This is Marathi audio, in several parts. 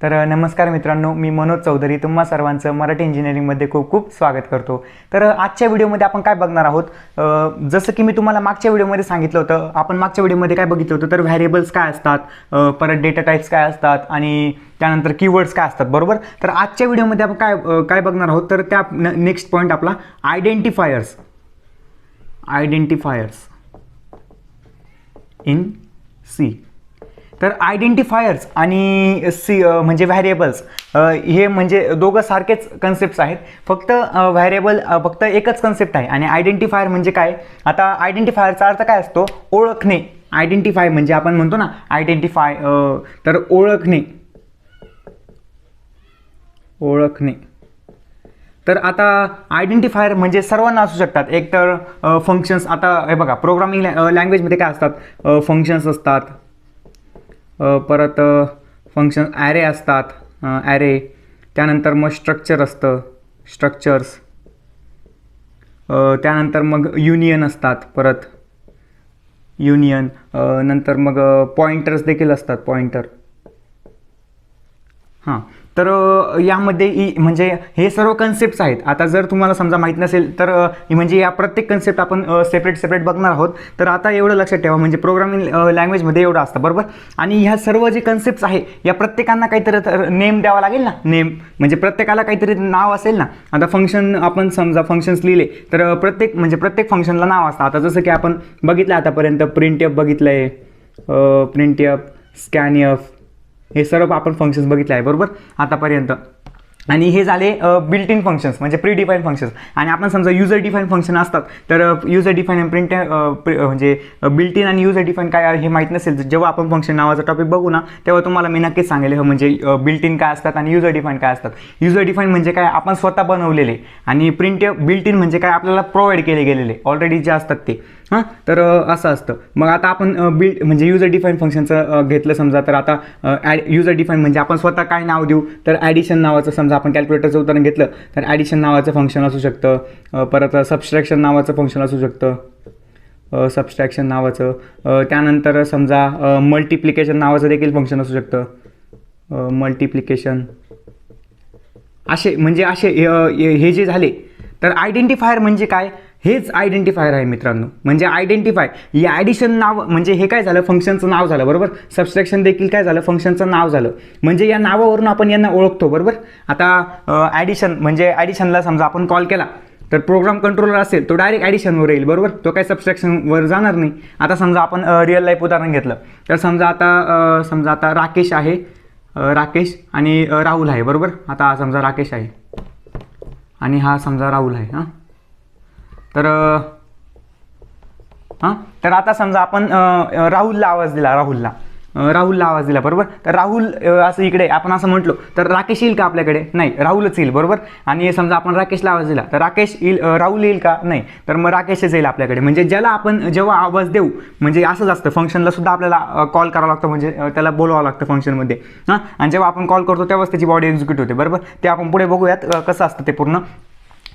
तर नमस्कार मित्रांनो, मी मनोज चौधरी तुम्हा सर्वांचं मराठी इंजिनिअरिंगमध्ये खूप खूप स्वागत करतो. तर आजच्या व्हिडिओमध्ये आपण काय बघणार आहोत, जसं की मी तुम्हाला मागच्या व्हिडिओमध्ये सांगितलं होतं. आपण मागच्या व्हिडिओमध्ये काय बघितलं होतं, तर व्हॅरिएबल्स काय असतात, परत डेटा टाईप्स काय असतात आणि त्यानंतर कीवर्ड्स काय असतात, बरोबर. तर आजच्या व्हिडिओमध्ये आपण काय काय बघणार आहोत, तर त्या नेक्स्ट पॉईंट आपला आयडेंटिफायर्स इन सी. तर आयडेंटिफायर्स आणि सी म्हणजे व्हॅरिएबल्स, हे म्हणजे दोघं सारखेच कन्सेप्ट्स आहेत. फक्त व्हॅरिएबल फक्त एकच कन्सेप्ट आहे आणि आयडेंटिफायर म्हणजे काय. आता आयडेंटिफायरचा अर्थ काय असतो, ओळखणे. आयडेंटिफाय म्हणजे आपण म्हणतो ना आयडेंटिफाय, तर ओळखणे. तर आता आयडेंटिफायर म्हणजे सर्वांना असू शकतात. एक तर फंक्शन्स. आता हे बघा, प्रोग्रामिंग लँग्वेजमध्ये काय असतात, फंक्शन्स असतात, परत फंक्शन ॲरे असतात, ॲरे. त्यानंतर मग स्ट्रक्चर असतं, स्ट्रक्चर्स. त्यानंतर मग युनियन असतात, परत युनियन. नंतर मग पॉइंटर्स देखील असतात, पॉइंटर. हां, तर यामध्ये म्हणजे हे सर्व कन्सेप्ट्स आहेत. आता जर तुम्हाला समजा माहीत नसेल तर म्हणजे या प्रत्येक कन्सेप्ट आपण सेपरेट बघणार आहोत. तर आता एवढं लक्षात ठेवा, म्हणजे प्रोग्रामिंग लँग्वेजमध्ये एवढं असतं, बरोबर. आणि ह्या सर्व जे कन्सेप्ट्स आहे या प्रत्येकांना काहीतरी नेम द्यावा लागेल ना. नेम म्हणजे प्रत्येकाला काहीतरी नाव असेल ना. आता फंक्शन आपण समजा फंक्शन्स लिहिले तर प्रत्येक फंक्शनला नाव असतं. आता जसं की आपण बघितलं आतापर्यंत प्रिंटएफ बघितलं आहे, प्रिंटएफ, स्कॅनएफ, हे सर्व आपण फंक्शन्स बघितले आहे, बरोबर आतापर्यंत. आणि हे झाले बिल्ट इन फंक्शन्स म्हणजे प्री डिफाईन फंक्शन्स. आणि आपण समजा युजर डिफाईन फंक्शन असतात, तर युजर डिफाईन आणि म्हणजे बिल्ट इन आणि युजर डिफाईन काय हे माहीत नसेल, जेव्हा आपण फंक्शन नावाचा टॉपिक बघू ना तेव्हा तुम्हाला मी नक्कीच सांगेल म्हणजे बिल्ट इन काय असतात आणि युजर डिफाईन काय असतात. युजर डिफाईन म्हणजे काय, आपण स्वतः बनवलेले. आणि बिल्ट इन म्हणजे काय, आपल्याला प्रोव्हाइड केले गेलेले ऑलरेडी जे असतात ते. हां, तर असं असतं. मग आता आपण म्हणजे युजर डिफाईन फंक्शनचं घेतलं समजा, तर आता युजर डिफाईन म्हणजे आपण स्वतः काय नाव देऊ, तर ॲडिशन नावाचं, समजा आपण कॅल्क्युलेटरचं उदाहरण घेतलं तर ॲडिशन नावाचं फंक्शन असू शकतं. परत सबस्ट्रॅक्शन नावाचं फंक्शन असू शकतं, सबस्ट्रॅक्शन नावाचं. त्यानंतर समजा मल्टिप्लिकेशन नावाचं देखील फंक्शन असू शकतं, मल्टिप्लिकेशन. असे हे जे झाले, तर आयडेंटिफायर म्हणजे काय, हेच आयडेंटिफायर आहे मित्रांनो. म्हणजे आयडेंटिफाय, या ॲडिशन नाव म्हणजे हे काय झालं, फंक्शनचं नाव झालं, बरोबर. सबस्ट्रॅक्शन देखील काय झालं, फंक्शनचं नाव झालं. म्हणजे या नावावरून आपण यांना ओळखतो, बरोबर. आता ॲडिशन म्हणजे ॲडिशनला समजा आपण कॉल केला तर प्रोग्राम कंट्रोलर असेल तो डायरेक्ट ॲडिशनवर येईल, बरोबर. तो काही सबस्ट्रॅक्शनवर जाणार नाही. आता समजा आपण रिअल लाईफ उदाहरण घेतलं तर समजा आता राकेश आहे, राकेश आणि राहुल आहे, बरोबर. आता समजा राकेश आहे आणि हा समजा राहुल आहे. तर आता समजा आपण राहुलला आवाज दिला, बरोबर. तर राहुल असं इकडे आपण असं म्हटलो तर राकेश येईल का आपल्याकडे, नाही, राहुलच येईल, बरोबर. आणि समजा आपण राकेशला आवाज दिला तर राहुल येईल का, नाही, तर मग राकेशच येईल आपल्याकडे. म्हणजे ज्याला आपण जेव्हा आवाज देऊ, म्हणजे असंच असतं, फंक्शनला सुद्धा आपल्याला कॉल करावं लागतं, म्हणजे त्याला बोलवावं लागतं फंक्शनमध्ये. आणि जेव्हा आपण कॉल करतो तेव्हाच त्याची बॉडी एक्झिक्यूट होते, बरोबर. ते आपण पुढे बघूयात कसं असतं ते पूर्ण.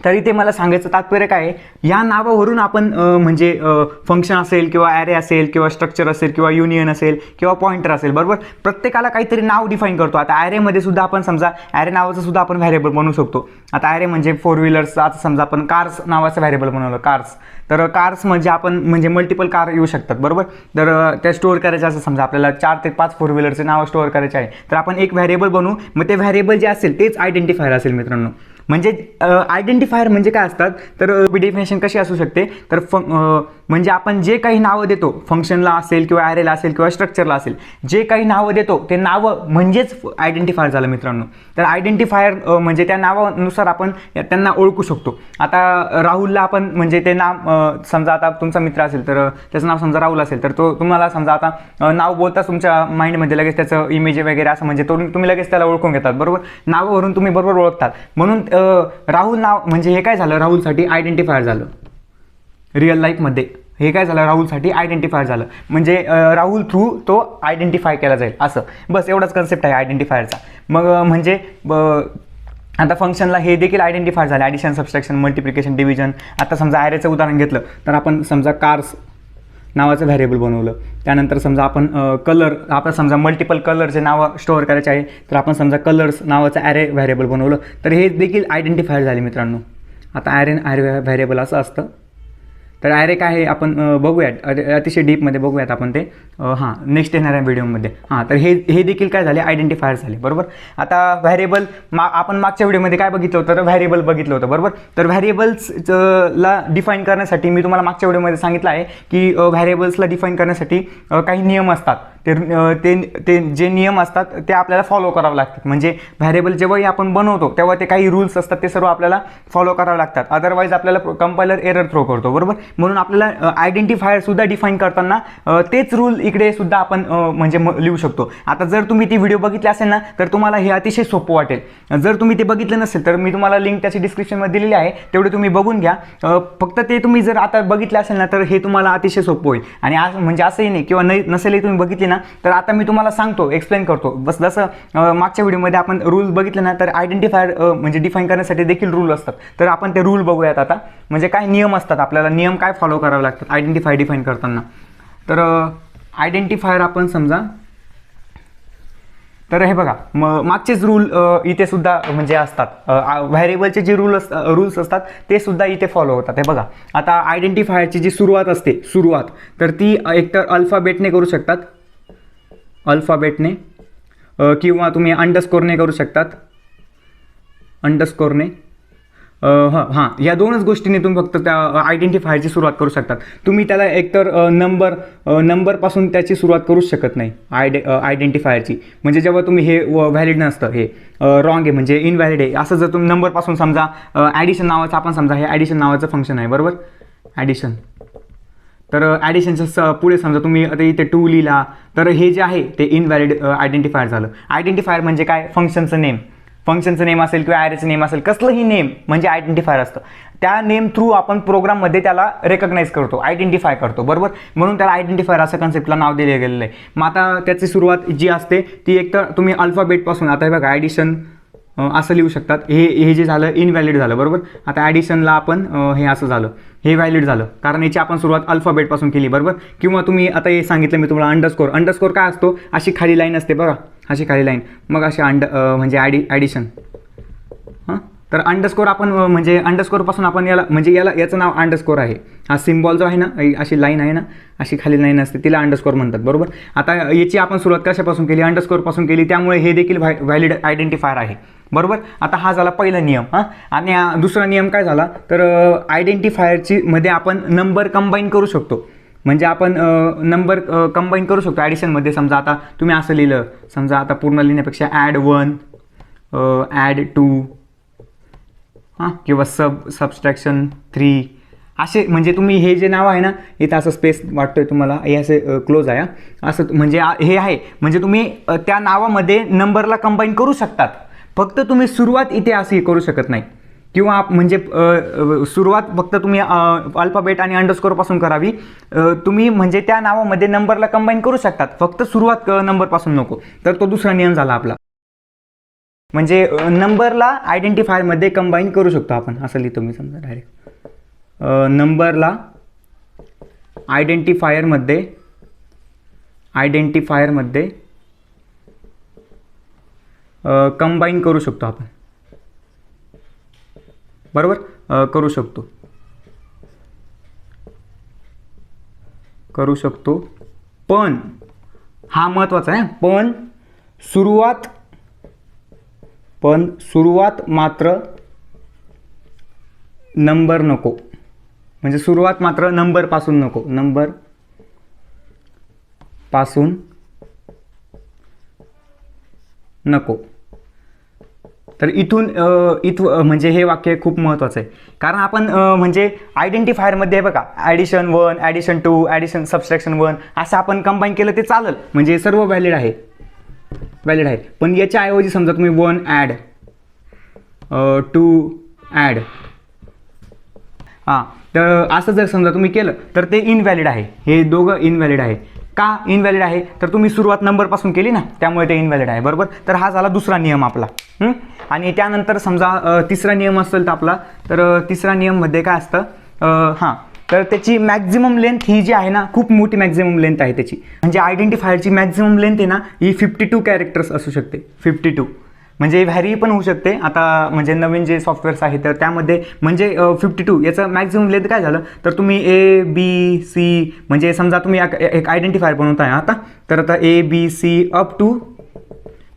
तरी ते मला सांगायचं तात्पर्य काय आहे, या नावावरून आपण म्हणजे फंक्शन असेल किंवा ॲरे असेल किंवा स्ट्रक्चर असेल किंवा युनियन असेल किंवा पॉइंटर असेल, बरोबर. प्रत्येकाला काहीतरी नाव डिफाईन करतो. आता ॲरेमध्ये सुद्धा आपण समजा ॲरे नावाचं सुद्धा आपण व्हॅरिएबल बनवू शकतो. आता ॲरे म्हणजे 4 व्हीलर्स. आता समजा आपण कार्स नावाचं व्हॅरिएबल बनवलं, कार्स. तर कार्स म्हणजे आपण म्हणजे मल्टिपल कार येऊ शकतात, बरोबर. तर त्या स्टोअर करायचं असं समजा आपल्याला 4 ते 5 4 व्हीलरचे नाव स्टोअर करायचे आहे, तर आपण एक व्हॅरिएबल बनवू. मग ते व्हॅरिएबल जे असेल तेच आयडेंटिफायर असेल मित्रांनो. म्हणजे आयडेंटिफायर म्हणजे काय असतात, तर डेफिनेशन कशी असू शकते, तर म्हणजे आपण जे काही नावं देतो, फंक्शनला असेल किंवा ॲरेला असेल किंवा स्ट्रक्चरला असेल, जे काही नावं देतो ते नावं म्हणजेच आयडेंटिफायर झालं मित्रांनो. तर आयडेंटिफायर म्हणजे त्या नावानुसार आपण त्यांना ओळखू शकतो. आता राहुलला आपण म्हणजे ते नाव समजा, आता तुमचा मित्र असेल तर त्याचं नाव समजा राहुल असेल, तर तो तुम्हाला समजा आता नाव बोलताच तुमच्या माइंडमध्ये लगेच त्याचं इमेज वगैरे असं म्हणजे तुम्ही लगेच त्याला ओळखून घेतात, बरोबर. नावावरून तुम्ही बरोबर ओळखतात. म्हणून राहुल नाव म्हणजे हे काय झालं, राहुलसाठी आयडेंटिफायर झालं. रिअल लाईफमध्ये हे काय झालं, राहुलसाठी आयडेंटिफायर झालं. म्हणजे राहुल थ्रू तो आयडेंटिफाय केला जाईल, असं बस एवढाच कन्सेप्ट आहे आयडेंटिफायरचा. मग म्हणजे आता फंक्शनला हे देखील आयडेंटिफाय झालं, ॲडिशन, सबस्ट्रॅक्शन, मल्टिप्लिकेशन, डिव्हिजन. आता समजा ॲरेचं उदाहरण घेतलं तर आपण समजा कार्स नावाचं व्हॅरिएबल बनवलं. त्यानंतर समजा आपण कलर, आपल्याला समजा मल्टिपल कलरचे नावं स्टोअर करायचे आहे, तर आपण समजा कलर्स नावाचं ॲरे व्हॅरिएबल बनवलं, तर हे देखील आयडेंटिफायर झाले मित्रांनो. आता ॲरे व्हॅरिएबल असं असतं. तर ॲरे काय आहे आपण बघूयात, अतिशय डीपमध्ये बघूयात आपण ते नेक्स्ट येणाऱ्या व्हिडिओमध्ये. तर हे देखील काय झाले, आयडेंटिफायर झाले, बरोबर. आता व्हॅरिएबल आपण मागच्या व्हिडिओमध्ये काय बघितलं होतं, तर व्हॅरिएबल बघितलं होतं, बरोबर. तर व्हॅरिएबल्सला डिफाईन करण्यासाठी मी तुम्हाला मागच्या व्हिडिओमध्ये सांगितलं आहे की व्हॅरिएबल्सला डिफाईन करण्यासाठी काही नियम असतात. ते जे नियम असतात ते आपल्याला फॉलो करावे लागतात. म्हणजे व्हॅरिएबल जेव्हाही आपण बनवतो तेव्हा ते काही रूल्स असतात, ते सर्व आपल्याला फॉलो करावे लागतात. अदरवाईज आपल्याला कंपायलर एरर थ्रो करतो, बरोबर. म्हणून आपल्याला आयडेंटिफायर सुद्धा डिफाईन करताना तेच रूल इकडे सुद्धा आपण म्हणजे लिहू शकतो. आता जर तुम्ही ती व्हिडिओ बघितली असेल ना, तर तुम्हाला हे अतिशय सोपं वाटेल. जर तुम्ही ते बघितलं नसेल तर मी तुम्हाला लिंक त्याची डिस्क्रिप्शनमध्ये दिलेली आहे, तेवढे तुम्ही बघून घ्या. फक्त ते तुम्ही जर आता बघितले असेल ना, तर हे तुम्हाला अतिशय सोपं होईल. आणि आज म्हणजे असंही नाही किंवा नसेलही तुम्ही बघितली ना, तर आता मी तुम्हाला सांगतो, एक्सप्लेन करतो. बस जसं मागच्या व्हिडिओमध्ये आपण रूल बघितले ना, तर आयडेंटिफायर म्हणजे डिफाईन करण्यासाठी देखील रूल असतात. तर आपण ते रूल बघूयात आता. म्हणजे काय नियम असतात, आपल्याला नियम काय फॉलो करावे लागतात आयडेंटिफायर डिफाईन करताना. तर आयडेंटिफायर आपण समजा, तर हे बघा मागचेच रूल इथे सुद्धा म्हणजे असतात. व्हॅरिएबलचे जे रूल्स असतात ते सुद्धा इथे फॉलो होतात. हे बघा, आता आयडेंटिफायरची जी सुरुवात असते, तर ती एकतर अल्फाबेटने करू शकतात, अल्फाबेटने, किंवा तुम्ही अंडरस्कोरने करू शकतात, अंडरस्कोरने. या दोनच गोष्टीने तुम्ही फक्त त्या आयडेंटिफायरची सुरुवात करू शकतात. तुम्ही त्याला एकतर नंबरपासून त्याची सुरुवात करूच शकत नाही आयडेंटिफायरची. म्हणजे जेव्हा तुम्ही हे व्हॅलिड नसतं, हे रॉंग आहे, म्हणजे इनव्हॅलिड आहे, असं जर तुम्ही नंबरपासून समजा ॲडिशन नावाचं, आपण समजा हे ॲडिशन नावाचं फंक्शन आहे, बरोबर, ॲडिशन. तर ॲडिशनच्या पुढे समजा तुम्ही आता इथे 2 लिहिला, तर हे जे आहे ते इनव्हॅलिड आयडेंटिफायर झालं. आयडेंटिफायर म्हणजे काय, फंक्शनचं नेम असेल किंवा ॲरेचं नेम असेल, कसलंही नेम म्हणजे आयडेंटिफायर असतं. त्या नेम थ्रू आपण प्रोग्राममध्ये त्याला रेकग्नाइज करतो, आयडेंटिफाय करतो, बरोबर. म्हणून त्याला आयडेंटिफायर असं कन्सेप्टला नाव दिलं गेलेलं आहे. मग आता त्याची सुरुवात जी असते ती एकतर तुम्ही अल्फाबेटपासून, आता हे बघा ॲडिशन असं लिहू शकतात. हे जे झालं इनव्हॅलिड झालं, बरोबर. आता ॲडिशनला आपण हे असं झालं, हे व्हॅलिड झालं, कारण याची आपण सुरुवात अल्फाबेटपासून केली, बरोबर. किंवा तुम्ही आता हे सांगितलं मी तुम्हाला अंडरस्कोर काय असतो, अशी खाली लाईन असते बघा, अशी खाली लाईन, मग अशी म्हणजे ॲडिशन. तर अंडरस्कोर आपण म्हणजे अंडरस्कोरपासून आपण याचं नाव अंडरस्कोर आहे. हा सिम्बॉल जो आहे ना, अशी लाईन आहे ना, अशी खाली लाईन असते, तिला अंडरस्कोर म्हणतात, बरोबर. आता याची आपण सुरुवात कशापासून केली, अंडरस्कोरपासून केली, त्यामुळे हे देखील व्हॅलिड आयडेंटिफायर आहे, बरोबर. आता हा झाला पहिला नियम. आणि दुसरा नियम काय झाला, तर आयडेंटिफायरची मध्ये आपण नंबर कंबाईन करू शकतो. म्हणजे आपण नंबर कंबाईन करू शकतो ॲडिशनमध्ये. समजा आता तुम्ही असं लिहिलं, समजा आता पूर्ण लिहिण्यापेक्षा ॲड 1, ॲड 2, किंवा सबस्ट्रॅक्शन 3, असे म्हणजे तुम्ही हे जे नाव आहे ना, इथं असं स्पेस वाटतोय तुम्हाला, हे असे क्लोज आहे असं, म्हणजे हे आहे, म्हणजे तुम्ही त्या नावामध्ये नंबरला कंबाईन करू शकतात. फक्त तुम्ही सुरुवात इथे अशी करू शकत नाही, किंवा म्हणजे सुरुवात फक्त तुम्ही अल्फाबेट आणि अंडरस्कोरपासून करावी. तुम्ही म्हणजे त्या नावामध्ये नंबरला कंबाईन करू शकतात, फक्त सुरुवात नंबरपासून नको. तर तो दुसरा नियम झाला आपला. म्हणजे नंबरला आयडेंटिफायरमध्ये कंबाईन करू शकतो आपण, असं लिहितो मी समजा डायरेक्ट, नंबरला आयडेंटिफायरमध्ये कंबाईन करू शकतो आपण, बरोबर. करू शकतो, पण हा महत्त्वाचा आहे, पण सुरुवात मात्र नंबर नको. म्हणजे सुरुवात मात्र नंबरपासून नको, तर इथून म्हणजे हे वाक्य खूप महत्त्वाचं आहे. कारण आपण म्हणजे आयडेंटिफायरमध्ये बघा, ॲडिशन 1, ॲडिशन 2, ॲडिशन सबस्ट्रॅक्शन 1 असं आपण कंबाईन केलं ते चालेल, म्हणजे सर्व व्हॅलिड आहे. पण याच्या ऐवजी समजा तुम्ही 1 ॲड 2 ॲड, तर असं जर समजा तुम्ही केलं तर ते इनव्हॅलिड आहे. हे दोघं इनव्हॅलिड आहे. का इनव्हॅलिड आहे, तर तुम्ही सुरुवात नंबरपासून केली ना, त्यामुळे ते इनव्हॅलिड आहे, बरोबर. तर हा झाला दुसरा नियम आपला. आणि त्यानंतर समजा तिसरा नियम असेल तर आपला, तर तिसरा नियममध्ये काय असतं, तर त्याची मॅक्झिमम लेंथ ही जी आहे ना, खूप मोठी मॅक्झिमम लेंथ आहे त्याची. म्हणजे आयडेंटिफायरची मॅक्झिमम लेंथ आहे ना, ही 52 कॅरेक्टर्स असू शकते. 52 म्हणजे व्हॅरी पण होऊ शकते. आता म्हणजे नवीन जे सॉफ्टवेअर्स आहेत तर त्यामध्ये म्हणजे 52 याचं मॅक्झिमम लेंथ काय झालं, तर तुम्ही ABC म्हणजे समजा तुम्ही एक आयडेंटिफायर बनवताय आता, तर आता ABC अप टू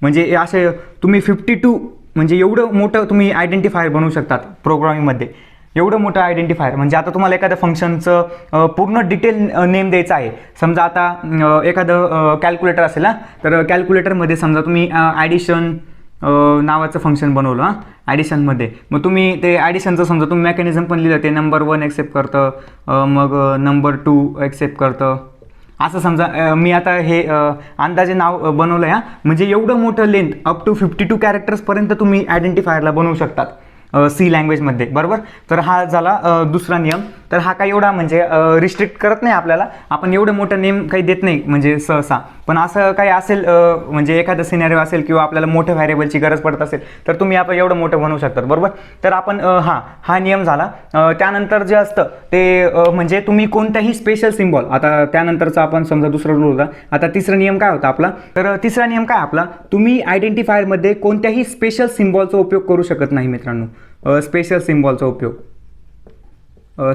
म्हणजे असे तुम्ही 52 म्हणजे एवढं मोठं तुम्ही आयडेंटिफायर बनवू शकतात प्रोग्रामिंगमध्ये. एवढं मोठं आयडेंटिफायर म्हणजे आता तुम्हाला एखाद्या फंक्शनचं पूर्ण डिटेल नेम द्यायचं आहे. समजा आता एखादं कॅल्क्युलेटर असेल ना, तर कॅल्क्युलेटरमध्ये समजा तुम्ही ॲडिशन नावाचं फंक्शन बनवलं. ॲडिशनमध्ये मग तुम्ही ते ॲडिशनचं समजा तुम्ही मेकॅनिझम पण लिहिलं, ते नंबर 1 ॲक्सेप्ट करतं, मग नंबर 2 ॲक्सेप्ट करतं, असं समजा मी आता हे अंदाजे नाव बनवलं आहे. म्हणजे एवढं मोठं लेंथ अप टू 52 कॅरेक्टर्सपर्यंत तुम्ही आयडेंटिफायरला बनवू शकतात सी लँग्वेजमध्ये, बरोबर. तर हा झाला दुसरा नियम. तर हा काही एवढा म्हणजे रिस्ट्रिक्ट करत नाही आपल्याला, आपण एवढं मोठं नेम काही देत नाही म्हणजे सहसा. पण असं काही असेल म्हणजे एखादं सिनेरिओ असेल किंवा आपल्याला मोठ्या व्हॅरिएबलची गरज पडत असेल तर तुम्ही आपण एवढं मोठं बनवू शकतात, बरोबर. तर आपण हा नियम झाला. त्यानंतर जे असतं ते म्हणजे तुम्ही कोणत्याही स्पेशल सिम्बॉल, आता त्यानंतरचा आपण समजा दुसरा रूल होता. आता तिसरा नियम काय होता आपला, तर तिसरा नियम काय आपला, तुम्ही आयडेंटिफायरमध्ये कोणत्याही स्पेशल सिम्बॉलचा उपयोग करू शकत नाही मित्रांनो. स्पेशल सिम्बॉलचा उपयोग,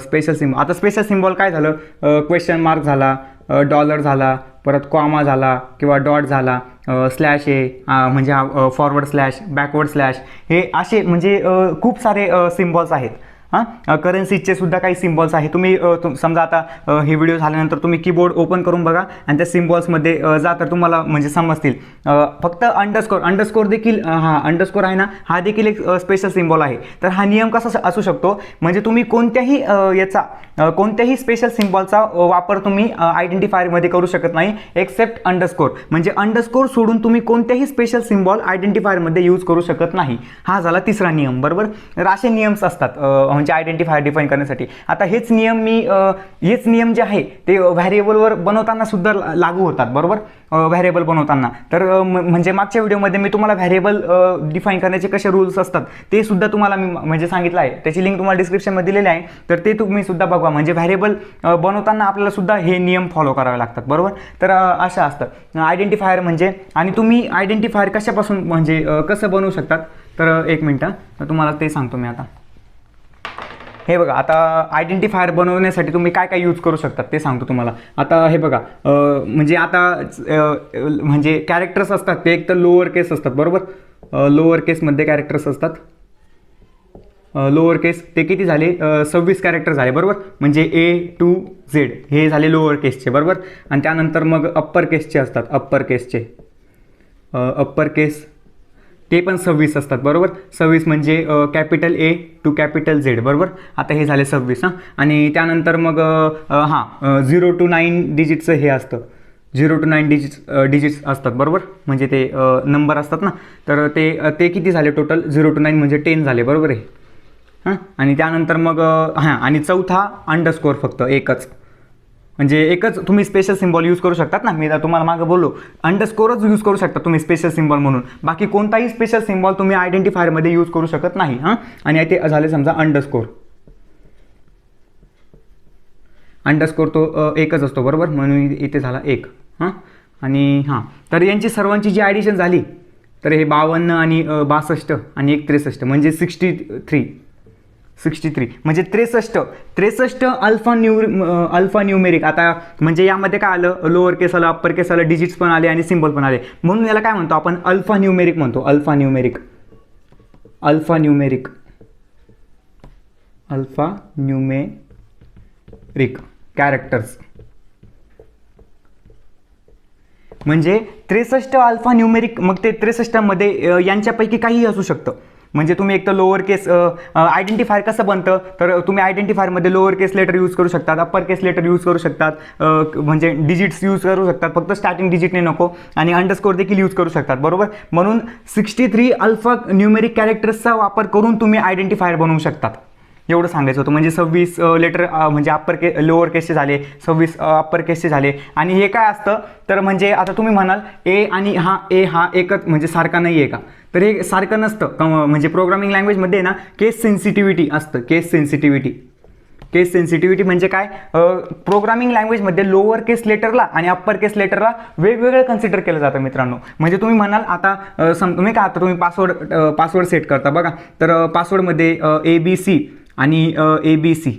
स्पेशल सिम्बॉल. आता स्पेशल सिम्बॉल काय झालं, क्वेश्चन मार्क झाला, डॉलर झाला, परत कॉमा झाला किंवा डॉट झाला, स्लॅश म्हणजे फॉरवर्ड स्लॅश, बॅकवर्ड स्लॅश, हे असे म्हणजे खूप सारे सिम्बॉल्स आहेत. करन्सीचे सुद्धा काही सिम्बॉल्स आहेत. तुम्ही समजा आता हे व्हिडिओ झाल्यानंतर तुम्ही कीबोर्ड ओपन करून बघा आणि त्या सिम्बॉल्समध्ये जा, तर तुम्हाला म्हणजे समजतील. फक्त अंडरस्कोर देखील, अंडरस्कोर आहे ना, हा देखील एक स्पेशल सिम्बॉल आहे. तर हा नियम कसा असू शकतो, म्हणजे तुम्ही कोणत्याही कोणत्याही स्पेशल सिम्बॉलचा वापर तुम्ही आयडेंटिफायरमध्ये करू शकत नाही एक्सेप्ट अंडरस्कोर. म्हणजे अंडरस्कोर सोडून तुम्ही कोणत्याही स्पेशल सिम्बॉल आयडेंटिफायरमध्ये यूज करू शकत नाही. हा झाला तिसरा नियम, बरोबर. तर असे नियम्स असतात म्हणजे आयडेंटिफायर डिफाईन करण्यासाठी. आता हेच नियम जे आहे ते व्हॅरिएबलवर बनवताना सुद्धा लागू होतात, बरोबर. व्हॅरिएबल बनवताना तर म्हणजे मागच्या व्हिडिओमध्ये मी तुम्हाला व्हॅरिएबल डिफाईन करण्याचे कसे रूल्स असतात ते सुद्धा तुम्हाला मी म्हणजे सांगितलं आहे. त्याची लिंक तुम्हाला डिस्क्रिप्शनमध्ये दिलेली आहे, तर ते तुम्ही सुद्धा बघा. म्हणजे व्हॅरिएबल बनवताना आपल्याला सुद्धा हे नियम फॉलो करावे लागतात, बरोबर. तर असं असतं आयडेंटिफायर म्हणजे. आणि तुम्ही आयडेंटिफायर कशापासून म्हणजे कसं बनवू शकतात, तर एक मिनटं तर तुम्हाला ते सांगतो मी. आता हे बघा, आता आयडेंटिफायर बनवण्यासाठी तुम्ही काय काय यूज करू शकतात ते सांगतो तुम्हाला. आता हे बघा, म्हणजे आता म्हणजे कॅरेक्टर्स असतात ते एक तर लोअर केस असतात, बरोबर. लोअर केसमध्ये कॅरेक्टर्स असतात. लोअर केस ते किती झाले, 26 कॅरेक्टर झाले, बरोबर. म्हणजे A to Z हे झाले लोअर केसचे, बरोबर. आणि त्यानंतर मग अप्पर केसचे असतात. अप्पर केस ते पण 26 असतात, बरोबर. 26 म्हणजे capital A to capital Z, बरोबर. आता हे झाले 26. आणि त्यानंतर मग 0 to 9 डिजिटचं हे असतं. 0 to 9 डिजिट्स असतात, बरोबर. म्हणजे ते नंबर असतात ना, तर ते किती झाले टोटल, 0 to 9 म्हणजे 10 झाले, बरोबर आहे. आणि त्यानंतर मग आणि चौथा अंडरस्कोर, फक्त एकच. म्हणजे एकच तुम्ही स्पेशल सिम्बॉल यूज करू शकतात ना. मी तुम्हाला मागं बोललो अंडरस्कोरच यूज करू शकता तुम्ही स्पेशल सिम्बॉल म्हणून. बाकी कोणताही स्पेशल सिम्बॉल तुम्ही आयडेंटिफायरमध्ये यूज करू शकत नाही. आणि ते झाले समजा अंडरस्कोर तो एकच असतो, बरोबर. म्हणून इथे झाला एक. आणि तर यांची सर्वांची जी ॲडिशन झाली तर हे 52 आणि 62 आणि एक 63 म्हणजे 63 म्हणजे 63 अल्फा न्यूमेरिक. आता म्हणजे यामध्ये काय आलं, लोअर केस आलं, अप्पर केस आलं, डिजिट्स पण आले आणि सिम्बॉल पण आले. म्हणून याला काय म्हणतो आपण, अल्फा न्यूमेरिक म्हणतो. Alpha numeric characters. म्हणजे 63 अल्फा न्यूमेरिक. मग ते 63 मध्ये यांच्यापैकी काहीही असू शकतं. म्हणजे तुम्ही एक तर लोअर केस आयडेंटिफायर कसं बनतं, तर तुम्ही आयडेंटिफायरमध्ये लोअर केस लेटर यूज करू शकतात, अप्पर केस लेटर यूज करू शकतात, म्हणजे डिजिट्स यूज करू शकतात, फक्त स्टार्टिंग डिजिटने नको. आणि अंडरस्कोर देखील यूज करू शकतात, बरोबर. म्हणून 63 अल्फा न्यूमेरिक कॅरेक्टर्सचा वापर करून तुम्ही आयडेंटिफायर बनवू शकतात. एवढं सांगायचं होतं. म्हणजे 26 लेटर म्हणजे लोअर केसचे झाले, 26 अप्पर केसचे झाले. आणि हे काय असतं, तर म्हणजे आता तुम्ही म्हणाल ए हा एकच म्हणजे सारखा नाही आहे का, तर हे सारखं नसतं. म्हणजे प्रोग्रामिंग लँग्वेजमध्ये ना केस सेन्सिटिव्हिटी असतं. केस केस सेन्सिटिव्हिटी म्हणजे काय, प्रोग्रामिंग लँग्वेजमध्ये लोअर केस लेटरला आणि अप्पर केस लेटरला वेगवेगळं कन्सिडर केलं जातं मित्रांनो. म्हणजे तुम्ही म्हणाल आता तुम्ही का आता तुम्ही पासवर्ड सेट करता बघा, तर पासवर्डमध्ये ABC आणि ABC.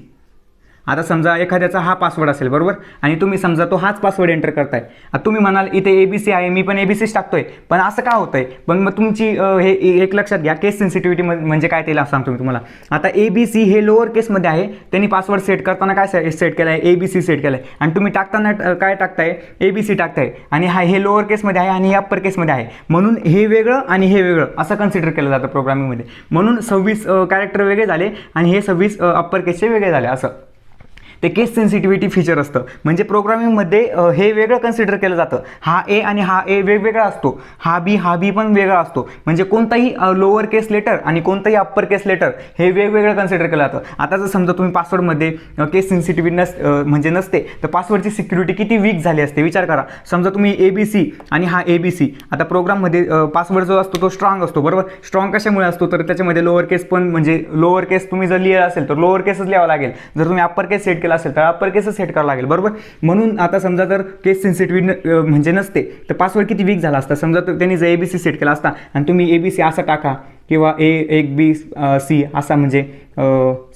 आता समजा एखाद्याचा हा पासवर्ड असेल बरोबर, आणि तुम्ही समजा तो हाच पासवर्ड एंटर करताय. आता तुम्ही म्हणाल इथे ABC आहे, मी पण ABCच टाकतोय, पण असं का होतंय. पण मग तुमची हे एक लक्षात घ्या, केस सेन्सिटिव्हिटी म्हणजे काय ते सांगतो मी तुम्हाला. आता ABC हे लोअर केसमध्ये आहे, त्यांनी पासवर्ड सेट करताना काय सेट केलं आहे, ABC सेट केलं आहे, आणि तुम्ही टाकताना काय टाकताय, ABC टाकताय, आणि हे लोअर केसमध्ये आहे आणि हे अप्पर केसमध्ये आहे, म्हणून हे वेगळं आणि हे वेगळं असं कन्सिडर केलं जातं प्रोग्रामिंगमध्ये. म्हणून 26 कॅरेक्टर वेगळे झाले आणि हे 26 अप्पर केसचे वेगळे झाले. असं ते केस सेन्सिटिव्हिटी फीचर असतं. म्हणजे प्रोग्रामिंगमध्ये हे वेगळं कन्सिडर केलं जातं. हा ए आणि हा ए वेगवेगळा असतो, हा बी पण वेगळा असतो. म्हणजे कोणताही लोअर केस लेटर आणि कोणताही अप्पर केस लेटर हे वेगवेगळं कन्सिडर केलं जातं. आता जर समजा तुम्ही पासवर्डमध्ये केस सेन्सिटिव्हिटी म्हणजे नसते, तर पासवर्डची सिक्युरिटी किती वीक झाली असते विचार करा. समजा तुम्ही ABC आणि हा ABC, आता प्रोग्राममध्ये पासवर्ड जो असतो तो स्ट्रॉंग असतो बरोबर. स्ट्रॉंग कशामुळे असतो, तर त्याच्यामध्ये लोअर केस पण, म्हणजे लोअर केस तुम्ही जर लिहिलं असेल तर लोअर केसच लिहावं लागेल. जर तुम्ही अप्पर केस सेट असेल तर अप्पर केसच सेट करावं लागेल बरोबर. म्हणून आता समजा जर केस सेन्सिटिव्हिटी म्हणजे नसते, तर पासवर्ड किती वीक झाला असता. समजा त्यांनी जर ABC सेट केला असता आणि तुम्ही ABC असा टाका किंवा A1B असा, म्हणजे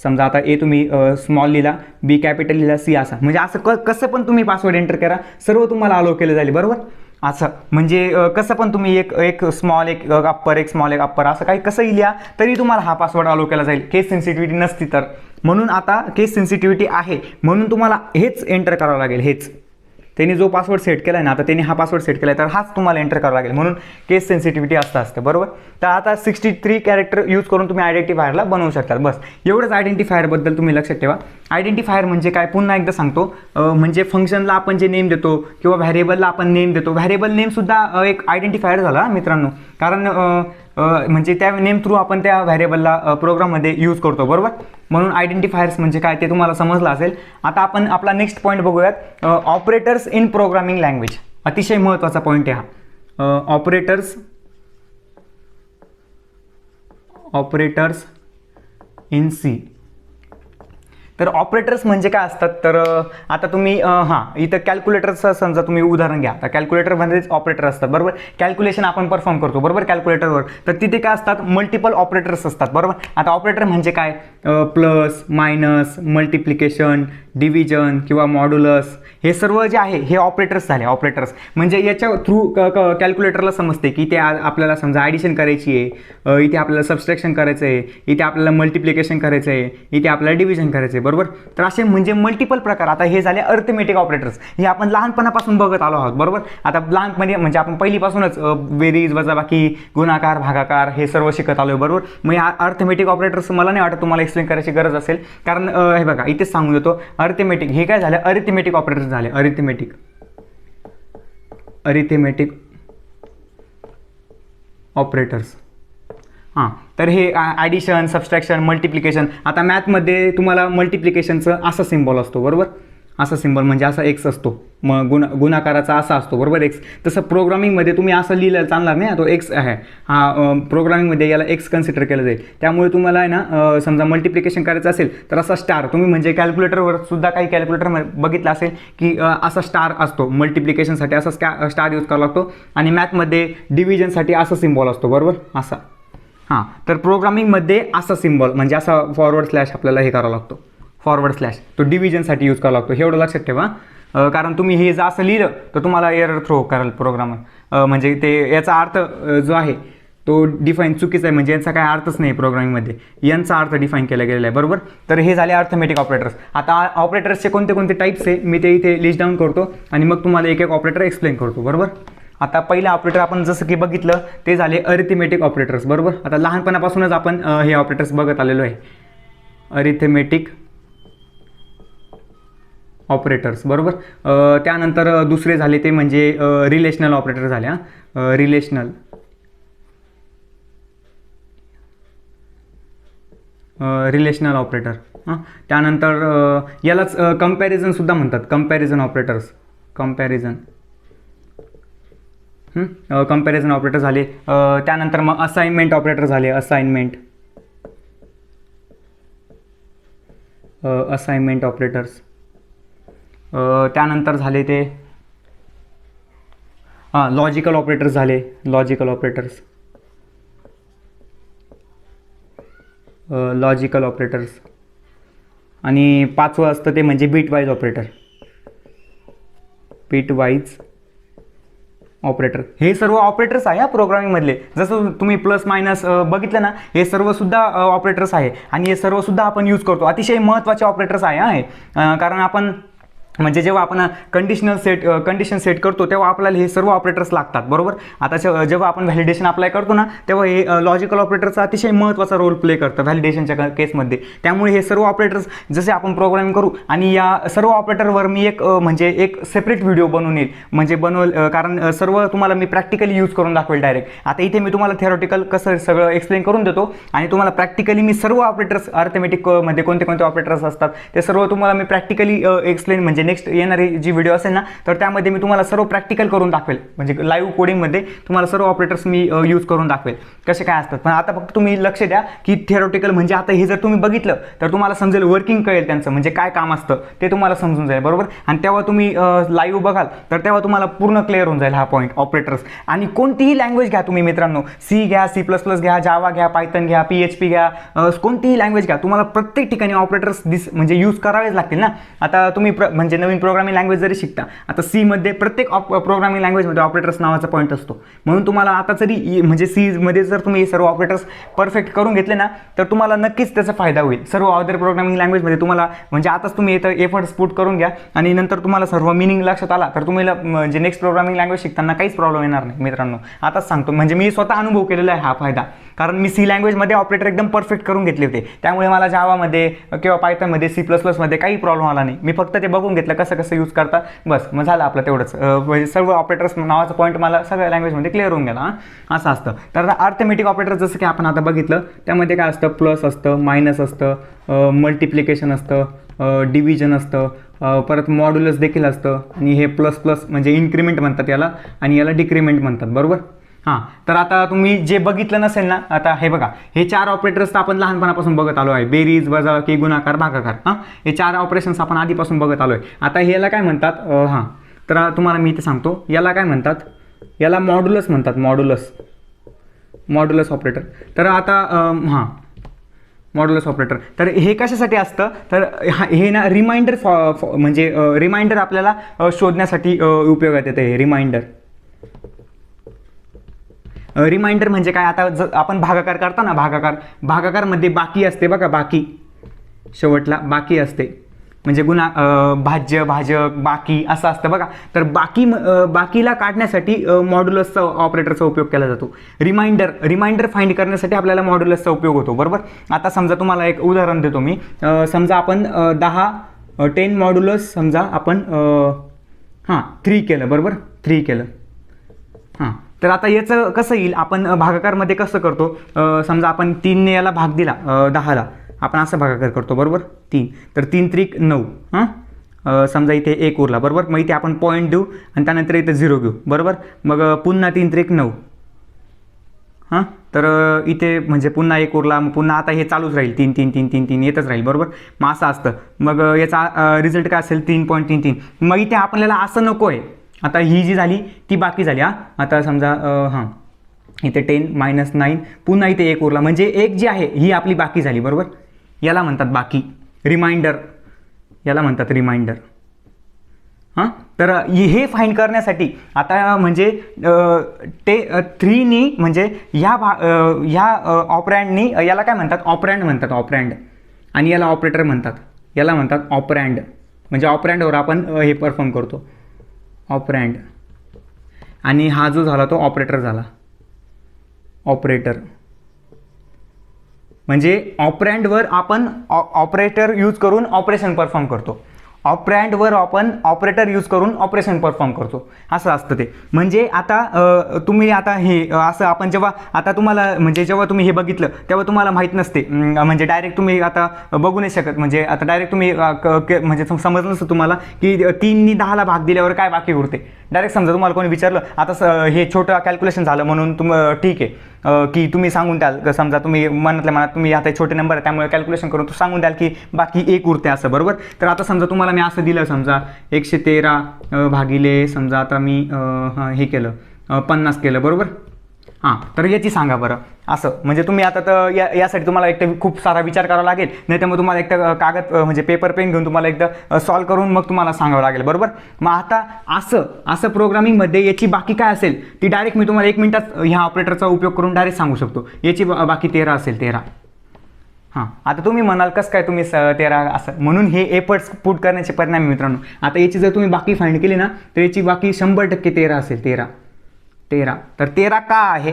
समजा आता A तुम्ही स्मॉल लिहिला, B कॅपिटल लिहिला, C असा, म्हणजे असं कसं पण तुम्ही पासवर्ड एंटर करा, सर्व तुम्हाला अलाउ केलं जाईल बरोबर. असं म्हणजे कसं पण तुम्ही एक स्मॉल एक अप्पर, एक स्मॉल एक अप्पर, असं काही कसंही लिहा तरी तुम्हाला हा पासवर्ड अलाउ केला जाईल, केस सेन्सिटिव्हिटी नसती तर. म्हणून आता केस सेन्सिटिव्हिटी आहे म्हणून तुम्हाला हेच एंटर करावं लागेल. हेच त्यांनी जो पासवर्ड सेट केला आहे ना, आता त्यांनी हा पासवर्ड सेट केला आहे तर हाच तुम्हाला एंटर करावा लागेल. म्हणून केस सेन्सिटिव्हिटी असतं बरोबर. तर आता 63 कॅरेक्टर यूज करून तुम्ही आयडेंटिफायरला बनवू शकता. बस एवढंच आयडेंटिफायरबद्दल तुम्ही लक्षात ठेवा. आयडेंटिफायर म्हणजे काय पुन्हा एकदा सांगतो, म्हणजे फंक्शनला आपण जे नेम देतो किंवा व्हॅरिएबलला आपण नेम देतो, व्हॅरिएबल नेमसुद्धा एक आयडेंटिफायर झाला मित्रांनो. कारण म्हणजे त्या नेम थ्रू आपण त्या व्हॅरिएबलला प्रोग्राममध्ये यूज करतो बरोबर. म्हणून आयडेंटिफायर्स म्हणजे काय ते तुम्हाला समजलं असेल. आता आपण आपला नेक्स्ट पॉईंट बघूयात, ऑपरेटर्स इन प्रोग्रामिंग लँग्वेज. अतिशय महत्त्वाचा पॉईंट आहे हा. Operators in C. तर ऑपरेटर्स म्हणजे काय असतात, तर आता तुम्ही इथं कॅल्क्युलेटरचं समजा तुम्ही उदाहरण घ्या. आता कॅल्क्युलेटरमध्येच ऑपरेटर असतात बरोबर. कॅल्क्युलेशन आपण परफॉर्म करतो बरोबर कॅल्क्युलेटरवर, तर तिथे काय असतात, मल्टिपल ऑपरेटर्स असतात बरोबर. आता ऑपरेटर म्हणजे काय, प्लस, मायनस, मल्टिप्लिकेशन, डिव्हिजन किंवा मॉड्युलस, हे सर्व जे आहे हे ऑपरेटर्स झाले. ऑपरेटर्स म्हणजे याच्या थ्रू कॅल्क्युलेटरला समजते की इथे आपल्याला समजा ॲडिशन करायची आहे, इथे आपल्याला सबस्ट्रॅक्शन करायचं आहे, इथे आपल्याला मल्टिप्लिकेशन करायचं आहे, इथे आपल्याला डिव्हिजन करायचं आहे बरोबर. तर असे म्हणजे मल्टिपल प्रकार. आता हे झाले अर्थमेटिक ऑपरेटर्स, हे आपण लहानपणापासून बघत आलो आहोत बरोबर. आता लहानपणी म्हणजे आपण पहिलीपासूनच बेरीज, वजाबाकी, गुणाकार, भागाकार हे सर्व शिकत आलो बरोबर. मग या अर्थमेटिक ऑपरेटर्स मला नाही वाटत तुम्हाला एक्सप्लेन करायची गरज असेल, कारण हे बघा इथेच सांगून देतो. अर्थमेटिक हे काय झालं, अरिथमेटिक ऑपरेटर्स झाले. Arithmetic operators. तर हे ॲडिशन, सबस्ट्रॅक्शन, मल्टिप्लिकेशन. आता मॅथमध्ये तुम्हाला मल्टिप्लिकेशनचं असा सिम्बॉल असतो बरोबर, असा सिम्बॉल म्हणजे असा एक्स असतो, मग गुणाकाराचा असा असतो बरोबर एक्स. तसं प्रोग्रामिंगमध्ये तुम्ही असं लिहिलं चालणार नाही, तो एक्स आहे हा प्रोग्रामिंगमध्ये, याला एक्स कन्सिडर केलं जाईल. त्यामुळे तुम्हाला आहे ना समजा मल्टिप्लिकेशन करायचं असेल तर असा स्टार, तुम्ही म्हणजे कॅल्क्युलेटरवर सुद्धा काही कॅल्क्युलेटर बघितलं असेल की असा स्टार असतो, मल्टिप्लिकेशनसाठी असा स्टार यूज करावा लागतो. आणि मॅथमध्ये डिव्हिजनसाठी असा सिम्बॉल असतो बरोबर असा. तर प्रोग्रामिंगमध्ये असा सिम्बॉल म्हणजे असा फॉरवर्ड स्लॅश आपल्याला हे करावा लागतो, फॉरवर्ड स्लॅश तो डिव्हिजनसाठी यूज करावा लागतो. हे एवढं लक्षात ठेवा, कारण तुम्ही हे जर असं लिहिलं तर तुम्हाला एरर थ्रो कराल प्रोग्रामर. म्हणजे ते याचा अर्थ जो आहे तो डिफाईन चुकीचा आहे, म्हणजे यांचा काय अर्थच नाही प्रोग्रामिंगमध्ये, यांचा अर्थ डिफाईन केला गेलेला आहे बरोबर. तर हे झाले अर्थमेटिक ऑपरेटर्स. आता ऑपरेटर्सचे कोणते कोणते टाईप्स आहे मी ते इथे लिस्ट डाऊन करतो आणि मग तुम्हाला एक एक ऑपरेटर एक्सप्लेन करतो बरोबर. आता पहिलं ऑपरेटर आपण जसं की बघितलं ते झाले अरिथमेटिक ऑपरेटर्स बरोबर. आता लहानपणापासूनच आपण हे ऑपरेटर्स बघत आलेलो आहे, अरिथमेटिक ऑपरेटर्स बरोबर. त्यानंतर दुसरे झाले ते म्हणजे रिलेशनल ऑपरेटर झाले. Relational operator. त्यानंतर यालाच कंपॅरिझनसुद्धा म्हणतात, कंपॅरिझन ऑपरेटर्स. कंपॅरिझन ऑपरेटर झाले. त्यानंतर मग असाइनमेंट ऑपरेटर झाले, असाइनमेंट ऑपरेटर्स, त्यानंतर झाले ते लॉजिकल ऑपरेटर्स झाले, लॉजिकल ऑपरेटर्स, लॉजिकल ऑपरेटर्स, आणि 5वं असतं ते म्हणजे bit wise operator, bit wise operator. हे सर्व ऑपरेटर्स आहे प्रोग्रामिंगमधले. जसं तुम्ही प्लस मायनस बघितलं ना, हे सर्वसुद्धा ऑपरेटर्स आहे आणि हे सर्वसुद्धा आपण यूज करतो. अतिशय महत्त्वाचे ऑपरेटर्स आहे कारण आपण म्हणजे जेव्हा आपण कंडिशन सेट करतो तेव्हा आपल्याला हे सर्व ऑपरेटर्स लागतात, बरोबर. आता जेव्हा आपण व्हॅलिडेशन अप्लाय करतो ना, तेव्हा हे लॉजिकल ऑपरेटरचा अतिशय महत्त्वाचा रोल प्ले करतं व्हॅलिडेशनच्या केसमध्ये. त्यामुळे हे सर्व ऑपरेटर्स जसे आपण प्रोग्रामिंग करू, आणि या सर्व ऑपरेटरवर मी म्हणजे एक सेपरेट व्हिडिओ बनवून येईल, म्हणजे कारण सर्व तुम्हाला मी प्रॅक्टिकली यूज करून दाखवेल डायरेक्ट. आता इथे मी तुम्हाला थेरॉटिकल कसं सगळं एक्सप्लेन करून देतो आणि तुम्हाला प्रॅक्टिकली मी सर्व ऑपरेटर्स अर्थमॅटिकमध्ये कोणते कोणते ऑपरेटर्स असतात ते सर्व तुम्हाला मी प्रॅक्टिकली एक्सप्लेन, म्हणजे नेक्स्ट येणारी जी व्हिडिओ असेल ना, तर त्यामध्ये मी तुम्हाला सर्व प्रॅक्टिकल करून दाखवेल, म्हणजे लाईव्ह कोडिंगमध्ये तुम्हाला सर्व ऑपरेटर्स मी यूज करून दाखवेल कसे काय असतात. पण आता फक्त तुम्ही लक्ष द्या की थेरॉटिकल म्हणजे आता हे जर तुम्ही बघितलं तर तुम्हाला समजेल, वर्किंग कळेल त्यांचं, म्हणजे काय काम असतं ते तुम्हाला समजून जाईल, बरोबर. आणि तेव्हा तुम्ही लाईव्ह बघाल तर तेव्हा तुम्हाला पूर्ण क्लिअर होऊन जाईल हा पॉईंट. ऑपरेटर्स आणि कोणतीही लँग्वेज घ्या तुम्ही मित्रांनो, सी घ्या, C++ घ्या, जावा घ्या, पायथन घ्या, PHP घ्या, कोणतीही लँग्वेज घ्या, तुम्हाला प्रत्येक ठिकाणी ऑपरेटर्स म्हणजे यूज करावेच लागतील ना. आता तुम्ही म्हणजे नवीन प्रोग्रामिंग लँग्वेज जरी शिकता, आता सी मध्ये प्रत्येक प्रोग्रामिंग लँग्वेजमध्ये ऑपरेटर्स नावाचा पॉईंट असतो. म्हणून तुम्हाला आता जरी म्हणजे सी मध्ये जर तुम्ही हे सर्व ऑपरेटर्स परफेक्ट करून घेतले ना, तर तुम्हाला नक्कीच त्याचा फायदा होईल. सर्व अदर प्रोग्रामिंग लँग्वेजमध्ये तुम्हाला म्हणजे आताच तुम्ही इथं एफर्ट्स पुट करून घ्या आणि नंतर तुम्हाला सर्व मिनिंग लक्षात आला तर तुम्हाला म्हणजे नेक्स्ट प्रोग्रामिंग लँग्वेज शिकताना काहीच प्रॉब्लेम येणार नाही मित्रांनो. आताच सांगतो, म्हणजे मी स्वतः अनुभव केलेला आहे हा फायदा, कारण मी सी लँग्वेजमध्ये ऑपरेटर एकदम परफेक्ट करून घेतले होते. त्यामुळे मला जावामध्ये किंवा पायथनमध्ये, C++ मध्ये काही प्रॉब्लेम आला नाही. मी फक्त ते बघून घेतलं कसं कसं यूज करता, बस मग झालं आपलं तेवढंच. म्हणजे सर्व ऑपरेटर्स नावाचा पॉईंट मला सगळ्या लँग्वेजमध्ये क्लिअर होऊन गेला. असं असतं. तर अर्थमॅटिक ऑपरेटर जसं की आपण आता बघितलं, त्यामध्ये काय असतं, प्लस असतं, मायनस असतं, मल्टिप्लिकेशन असतं, डिव्हिजन असतं, परत मॉड्युलस देखील असतं, आणि हे प्लस प्लस म्हणजे इन्क्रीमेंट म्हणतात याला, आणि याला डिक्रीमेंट म्हणतात, बरोबर. हां, तर आता तुम्ही जे बघितलं नसेल ना, आता हे बघा, हे 4 ऑपरेटर्स तर आपण लहानपणापासून बघत आलो आहे. बेरीज, वजाबाकी, गुणाकार, भागाकार. हां, हे 4 ऑपरेशन्स आपण आधीपासून बघत आलो आहे. आता ह्याला काय म्हणतात, हां, तर तुम्हाला मी इथे सांगतो, याला काय म्हणतात, याला मॉड्युलस म्हणतात, मॉड्युलस ऑपरेटर. तर आता हां, मॉड्युलस ऑपरेटर, तर हे कशासाठी असतं, तर हे ना रिमाइंडर म्हणजे रिमाइंडर आपल्याला शोधण्यासाठी उपयोगात येतं. हे रिमाइंडर म्हणजे काय, आता जर आपण भागाकार करता ना, भागाकारमध्ये बाकी असते बघा, बाकी शेवटला बाकी असते, म्हणजे भाज्य, भाजक, बाकी असं असतं बघा. तर बाकीला काढण्यासाठी मॉड्युलसचा ऑपरेटरचा उपयोग केला जातो. रिमाइंडर फाइंड करण्यासाठी आपल्याला मॉड्युलसचा उपयोग होतो, बरोबर. आता समजा तुम्हाला एक उदाहरण देतो मी. समजा आपण 10 मॉड्युलस समजा आपण 3 केलं, बरोबर, 3 केलं. हां, तर आता याचं कसं येईल, आपण भागाकारमध्ये कसं करतो, समजा आपण 3ने याला भाग दिला 10ला, आपण असं भागाकार करतो, बरोबर, 3. तर 3 त्रिक 9. हां, समजा इथे 1 उरला, बरोबर. मग इथे आपण पॉईंट देऊ आणि त्यानंतर इथे 0 घेऊ, बरोबर. मग पुन्हा 3 त्रिक 9. हां, तर इथे म्हणजे पुन्हा 1 उरला, मग पुन्हा आता हे चालूच राहील, 3 3 3 3 3 येतच राहील, बरोबर. मग असं असतं. मग याचा रिझल्ट काय असेल, 3.33. मग इथे आपल्याला असं नको आहे. आता ही जी झाली ती बाकी झाली. आता समजा हां, इथे 10 - 9, पुन्हा इथे 1 उरला, म्हणजे 1 जी आहे ही आपली बाकी झाली, बरोबर. याला म्हणतात बाकी, रिमाइंडर, याला म्हणतात रिमाइंडर. हां, तर हे फाईंड करण्यासाठी आता म्हणजे 3नी म्हणजे ह्या ऑपरँडनी, याला काय म्हणतात, ऑपरँड म्हणतात, ऑपरँड. आणि याला ऑपरेटर म्हणतात, याला म्हणतात ऑपरँड. म्हणजे ऑपरँडवर आपण हे परफॉर्म करतो, ऑपरँड. आणि हा जो झाला तो ऑपरेटर झाला, ऑपरेटर. म्हणजे ऑपरँडवर आपण ऑपरेटर यूज करून ऑपरेशन परफॉर्म करतो, ऑपरँडवर आपण ऑपरेटर यूज करून ऑपरेशन परफॉर्म करतो, असं असतं ते. म्हणजे आता तुम्ही आता हे असं आपण जेव्हा आता तुम्हाला म्हणजे जेव्हा तुम्ही हे बघितलं तेव्हा तुम्हाला माहीत नसते, म्हणजे डायरेक्ट तुम्ही आता बघू नाही शकत. म्हणजे आता डायरेक्ट तुम्ही म्हणजे समजलं नसतं तुम्हाला की 3नी 10ला भाग दिल्यावर काय बाकी उरते. डायरेक्ट समजा तुम्हाला कोणी विचारलं, आता हे छोटं कॅल्क्युलेशन झालं म्हणून ठीक आहे, की तुम्ही सांगून द्याल, समजा तुम्ही मनातल्या मनात तुम्ही आता छोटे नंबर आहे त्यामुळे कॅल्क्युलेशन करून सांगून द्याल की बाकी एक उरते असं, बरोबर. तर आता समजा तुम्हाला मी असं दिलं, समजा 113 भागिले समजा आता मी हे केलं 50 केलं, बरोबर. हां, तर याची सांगा बरं असं. म्हणजे तुम्ही आता तर यासाठी तुम्हाला एक तर खूप सारा विचार करावा लागेल, नाही तर मग तुम्हाला एक तर कागद म्हणजे पेपर पेन घेऊन तुम्हाला एकदा सॉल्व करून मग तुम्हाला सांगावं लागेल, बरोबर. मग आता असं प्रोग्रामिंगमध्ये याची बाकी काय असेल ती डायरेक्ट मी तुम्हाला 1 मिनिटात ह्या ऑपरेटरचा उपयोग करून डायरेक्ट सांगू शकतो. याची बाकी 13 असेल, 13. हां, आता तुम्ही म्हणाल कसं काय तुम्ही 13 असं, म्हणून हे एफर्ट्स पुट करण्याचे परिणाम आहे मित्रांनो. आता याची जर तुम्ही बाकी फाइंड केली ना तर याची बाकी 100% 13 असेल, 13. तर 13 का आहे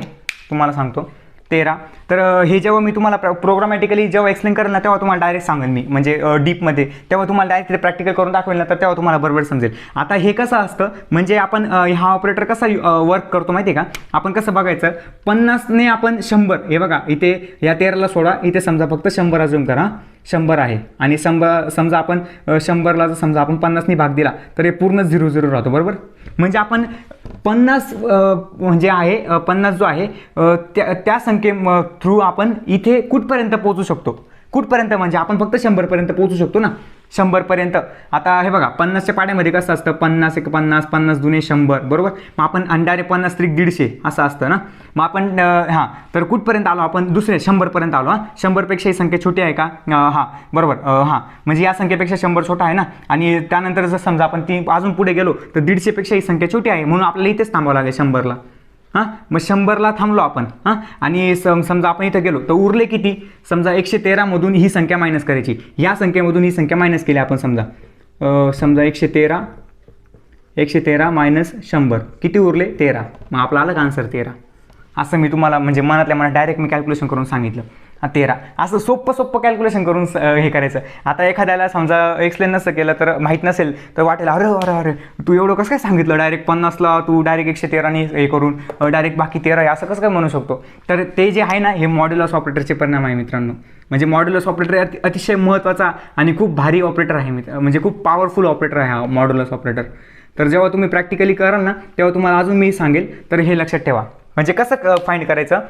तुम्हाला सांगतो. 13 तर हे जेव्हा मी तुम्हाला प्रोग्रामॅटिकली जेव्हा एक्सप्लेन करेल ना तेव्हा तुम्हाला डायरेक्ट सांगेल मी, म्हणजे डीपमध्ये, तेव्हा तुम्हाला डायरेक्ट प्रॅक्टिकल करून दाखवेल ना तर तेव्हा तुम्हाला बरोबर समजेल. आता हे कसं असतं म्हणजे आपण हा ऑपरेटर कसा वर्क करतो माहिती आहे का. आपण कसं बघायचं, 50ने आपण 100, हे बघा इथे या 13ला सोडा, इथे समजा फक्त 100 अजून करा, 100 आहे. आणि समजा आपण 100ला जर समजा आपण 50ने भाग दिला तर हे पूर्ण 0 राहतो, बरोबर. म्हणजे आपण 50 म्हणजे आहे 50 जो आहे त्या संख्ये थ्रू आपण इथे कुठपर्यंत पोहोचू शकतो. कुठपर्यंत म्हणजे आपण फक्त 100 पर्यंत पोहोचू शकतो ना, 100 पर्यंत. आता हे बघा 50च्या पाड्यामध्ये कसं असतं, 50 1 50, 50 दुने 100, बरोबर. मग आपण डायरेक्ट 50 त्रिक 150 असं असतं ना. मग आपण हां, तर कुठपर्यंत आलो आपण, दुसरे 100 पर्यंत आलो. 100 पेक्षा ही संख्या छोटी आहे का, हां बरोबर. हां, म्हणजे या संख्येपेक्षा 100 छोटा आहे ना. आणि त्यानंतर जर समजा आपण ती अजून पुढे गेलो तर 150 पेक्षा ही संख्या छोटी आहे, म्हणून आपल्याला इथेच थांबावं लागेल 100ला. हां, मग 100ला थांबलो आपण. हां, आणि समजा आपण इथं गेलो तर उरले किती, समजा 113 मधून ही संख्या मायनस करायची, या संख्येमधून ही संख्या मायनस केली आपण. समजा 113 मायनस 100 किती उरले, 13. मग आपला आलं का आन्सर 13. असं मी तुम्हाला म्हणजे मनातल्या मनात डायरेक्ट मी कॅल्क्युलेशन करून सांगितलं. 13 असं सोपं कॅल्क्युलेशन करून हे करायचं. आता एखाद्याला समजा एक्सप्लेन नसतं केलं तर माहीत नसेल तर वाटेल अरे अरे अरे तू एवढं कसं काय सांगितलं, डायरेक्ट 50ला तू डायरेक्ट 113ने हे करून डायरेक्ट बाकी 13 आहे असं कसं काय म्हणू शकतो. तर ते जे आहे ना हे मॉड्युलस ऑपरेटरचे परिणाम आहे मित्रांनो. म्हणजे मॉड्युलस ऑपरेटर अतिशय महत्त्वाचा आणि खूप भारी ऑपरेटर आहे म्हणजे खूप पॉवरफुल ऑपरेटर आहे हा मॉड्युलस ऑपरेटर. तर जेव्हा तुम्ही प्रॅक्टिकली कराल ना तेव्हा तुम्हाला अजून मी सांगेल. तर हे लक्षात ठेवा. म्हणजे कसं फाइंड करायचं,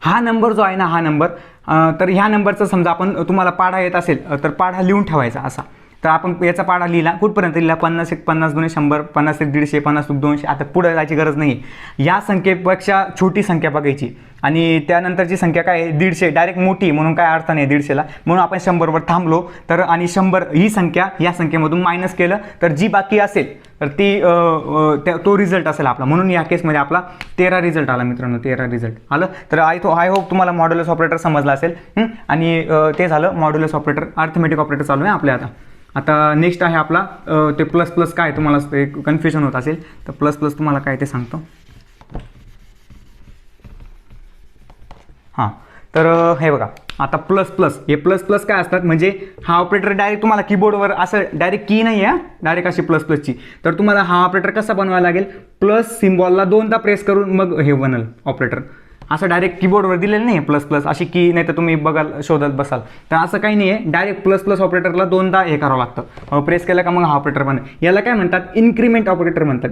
हा नंबर जो आहे ना हा नंबर, तर ह्या नंबरचं समजा आपण तुम्हाला पाढा येत असेल तर पाढा लिहून ठेवायचा असा. तर आपण याचा पाढा लिहिला कुठपर्यंत लिहिला, 50 1 50 2 100, 50 1 150, 50 2 200. आता पुढे जायची गरज नाही. या संख्येपेक्षा छोटी संख्या बघायची आणि त्यानंतरची संख्या काय आहे 150, डायरेक्ट मोठी म्हणून काय अर्थ नाही 150ला, म्हणून आपण 100वर थांबलो. तर आणि 100 ही संख्या या संख्येमधून मायनस केलं तर जी बाकी असेल तर ती तो रिझल्ट असेल आपला. म्हणून या केसमध्ये आपला 13 रिझल्ट आला मित्रांनो, 13 रिझल्ट आलं. तर आय होप तुम्हाला मॉड्युलस ऑपरेटर समजला असेल. आणि ते झालं मॉड्युलस ऑपरेटर. अर्थमेटिक ऑपरेटर चालू आहे आपल्या आता नेक्स्ट आहे आपला ते प्लस काय, तुम्हाला कन्फ्युजन होत असेल तर प्लस तुम्हाला काय ते सांगतो. हां, तर हे बघा आता हे प्लस काय असतात म्हणजे हा ऑपरेटर डायरेक्ट तुम्हाला कीबोर्डवर असं डायरेक्ट की नाही आहे डायरेक्ट अशी प्लसची. तर तुम्हाला हा ऑपरेटर कसा बनवायला लागेल, प्लस सिम्बॉलला 2दा प्रेस करून मग हे बनल ऑपरेटर. असं डायरेक्ट कीबोर्डवर दिलेलं नाही आहे प्लस अशी की, नाही तर तुम्ही बघाल शोधत बसाल. तर असं काही नाही आहे, डायरेक्ट प्लस ऑपरेटरला 2दा हे करावं लागतं, प्रेस केलं का मग हा ऑपरेटर बनेल. याला काय म्हणतात, इन्क्रीमेंट ऑपरेटर म्हणतात.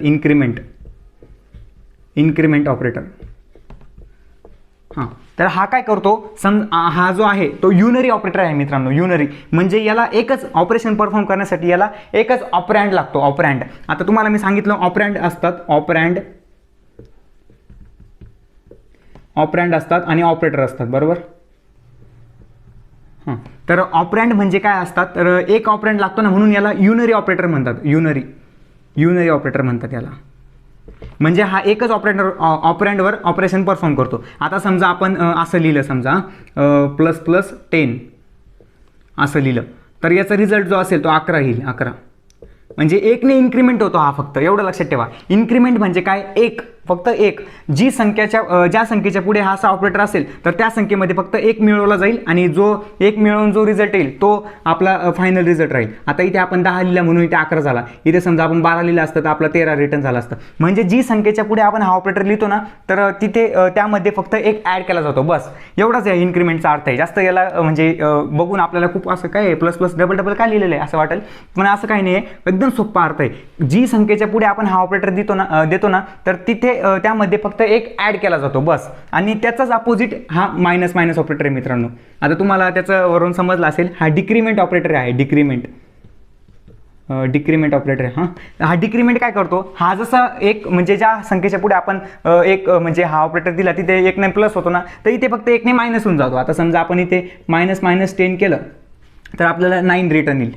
Increment operator. हां, तर हा काय करतो, हा जो आहे तो युनरी ऑपरेटर आहे मित्रांनो. युनरी म्हणजे याला एकच ऑपरेशन परफॉर्म करण्यासाठी याला एकच ऑपरँड लागतो. ऑपरँड आता तुम्हाला मी सांगितलं ऑपरँड असतात, ऑपरँड असतात आणि ऑपरेटर असतात, बरोबर. हां, तर ऑपरँड म्हणजे काय असतात, तर एक ऑपरँड लागतो ना म्हणून याला युनरी ऑपरेटर म्हणतात. युनरी ऑपरेटर म्हणतात याला. म्हणजे हा एकच ऑपरँडवर ऑपरेशन परफॉर्म करतो. आता समजा आपण असं लिहिलं, समजा ++10 असं लिहिलं तर याचा रिझल्ट जो असेल तो 11 येईल. 11 म्हणजे 1ने इन्क्रीमेंट होतो हा, फक्त एवढं लक्षात ठेवा. इन्क्रीमेंट म्हणजे काय, फक्त एक. ज्या संख्येच्या पुढे हा असा ऑपरेटर असेल तर त्या संख्येमध्ये फक्त 1 मिळवला जाईल आणि जो 1 मिळवून जो रिझल्ट येईल तो आपला फायनल रिझल्ट राहील. आता इथे आपण 10 लिहिला म्हणून इथे 11 झाला. इथे समजा आपण 12 लिहिलं असतं तर आपला 13 रिटर्न झाला असतं. म्हणजे जी संख्येच्या पुढे आपण हा ऑपरेटर लिहितो ना तर तिथे त्यामध्ये फक्त 1 ॲड केला जातो, बस. एवढाच या इन्क्रीमेंटचा अर्थ आहे. जास्त याला म्हणजे बघून आपल्याला खूप असं काय प्लस डबल काय लिहिलेलं आहे असं वाटेल, पण असं काही नाही आहे. एकदम सोपा अर्थ आहे. जी संख्येच्या पुढे आपण हा ऑपरेटर देतो ना तर तिथे त्यामध्ये फक्त एक ॲड केला जातो बस, आणि त्याचाच अपोजिट हा मायनस मायनस ऑपरेटर आहे मित्रांनो. आता तुम्हाला त्याच्यावरून समजलं असेल, हा डिक्रीमेंट ऑपरेटर आहे, डिक्रीमेंट ऑपरेटर आहे. हा डिक्रीमेंट काय करतो, हा जसा एक म्हणजे ज्या संख्येच्या पुढे आपण एक म्हणजे हा ऑपरेटर दिला तिथे एकने प्लस होतो ना, तर इथे फक्त एकने मायनस होऊन जातो. आता समजा आपण इथे -10 केलं तर आपल्याला 9 रिटर्न येईल.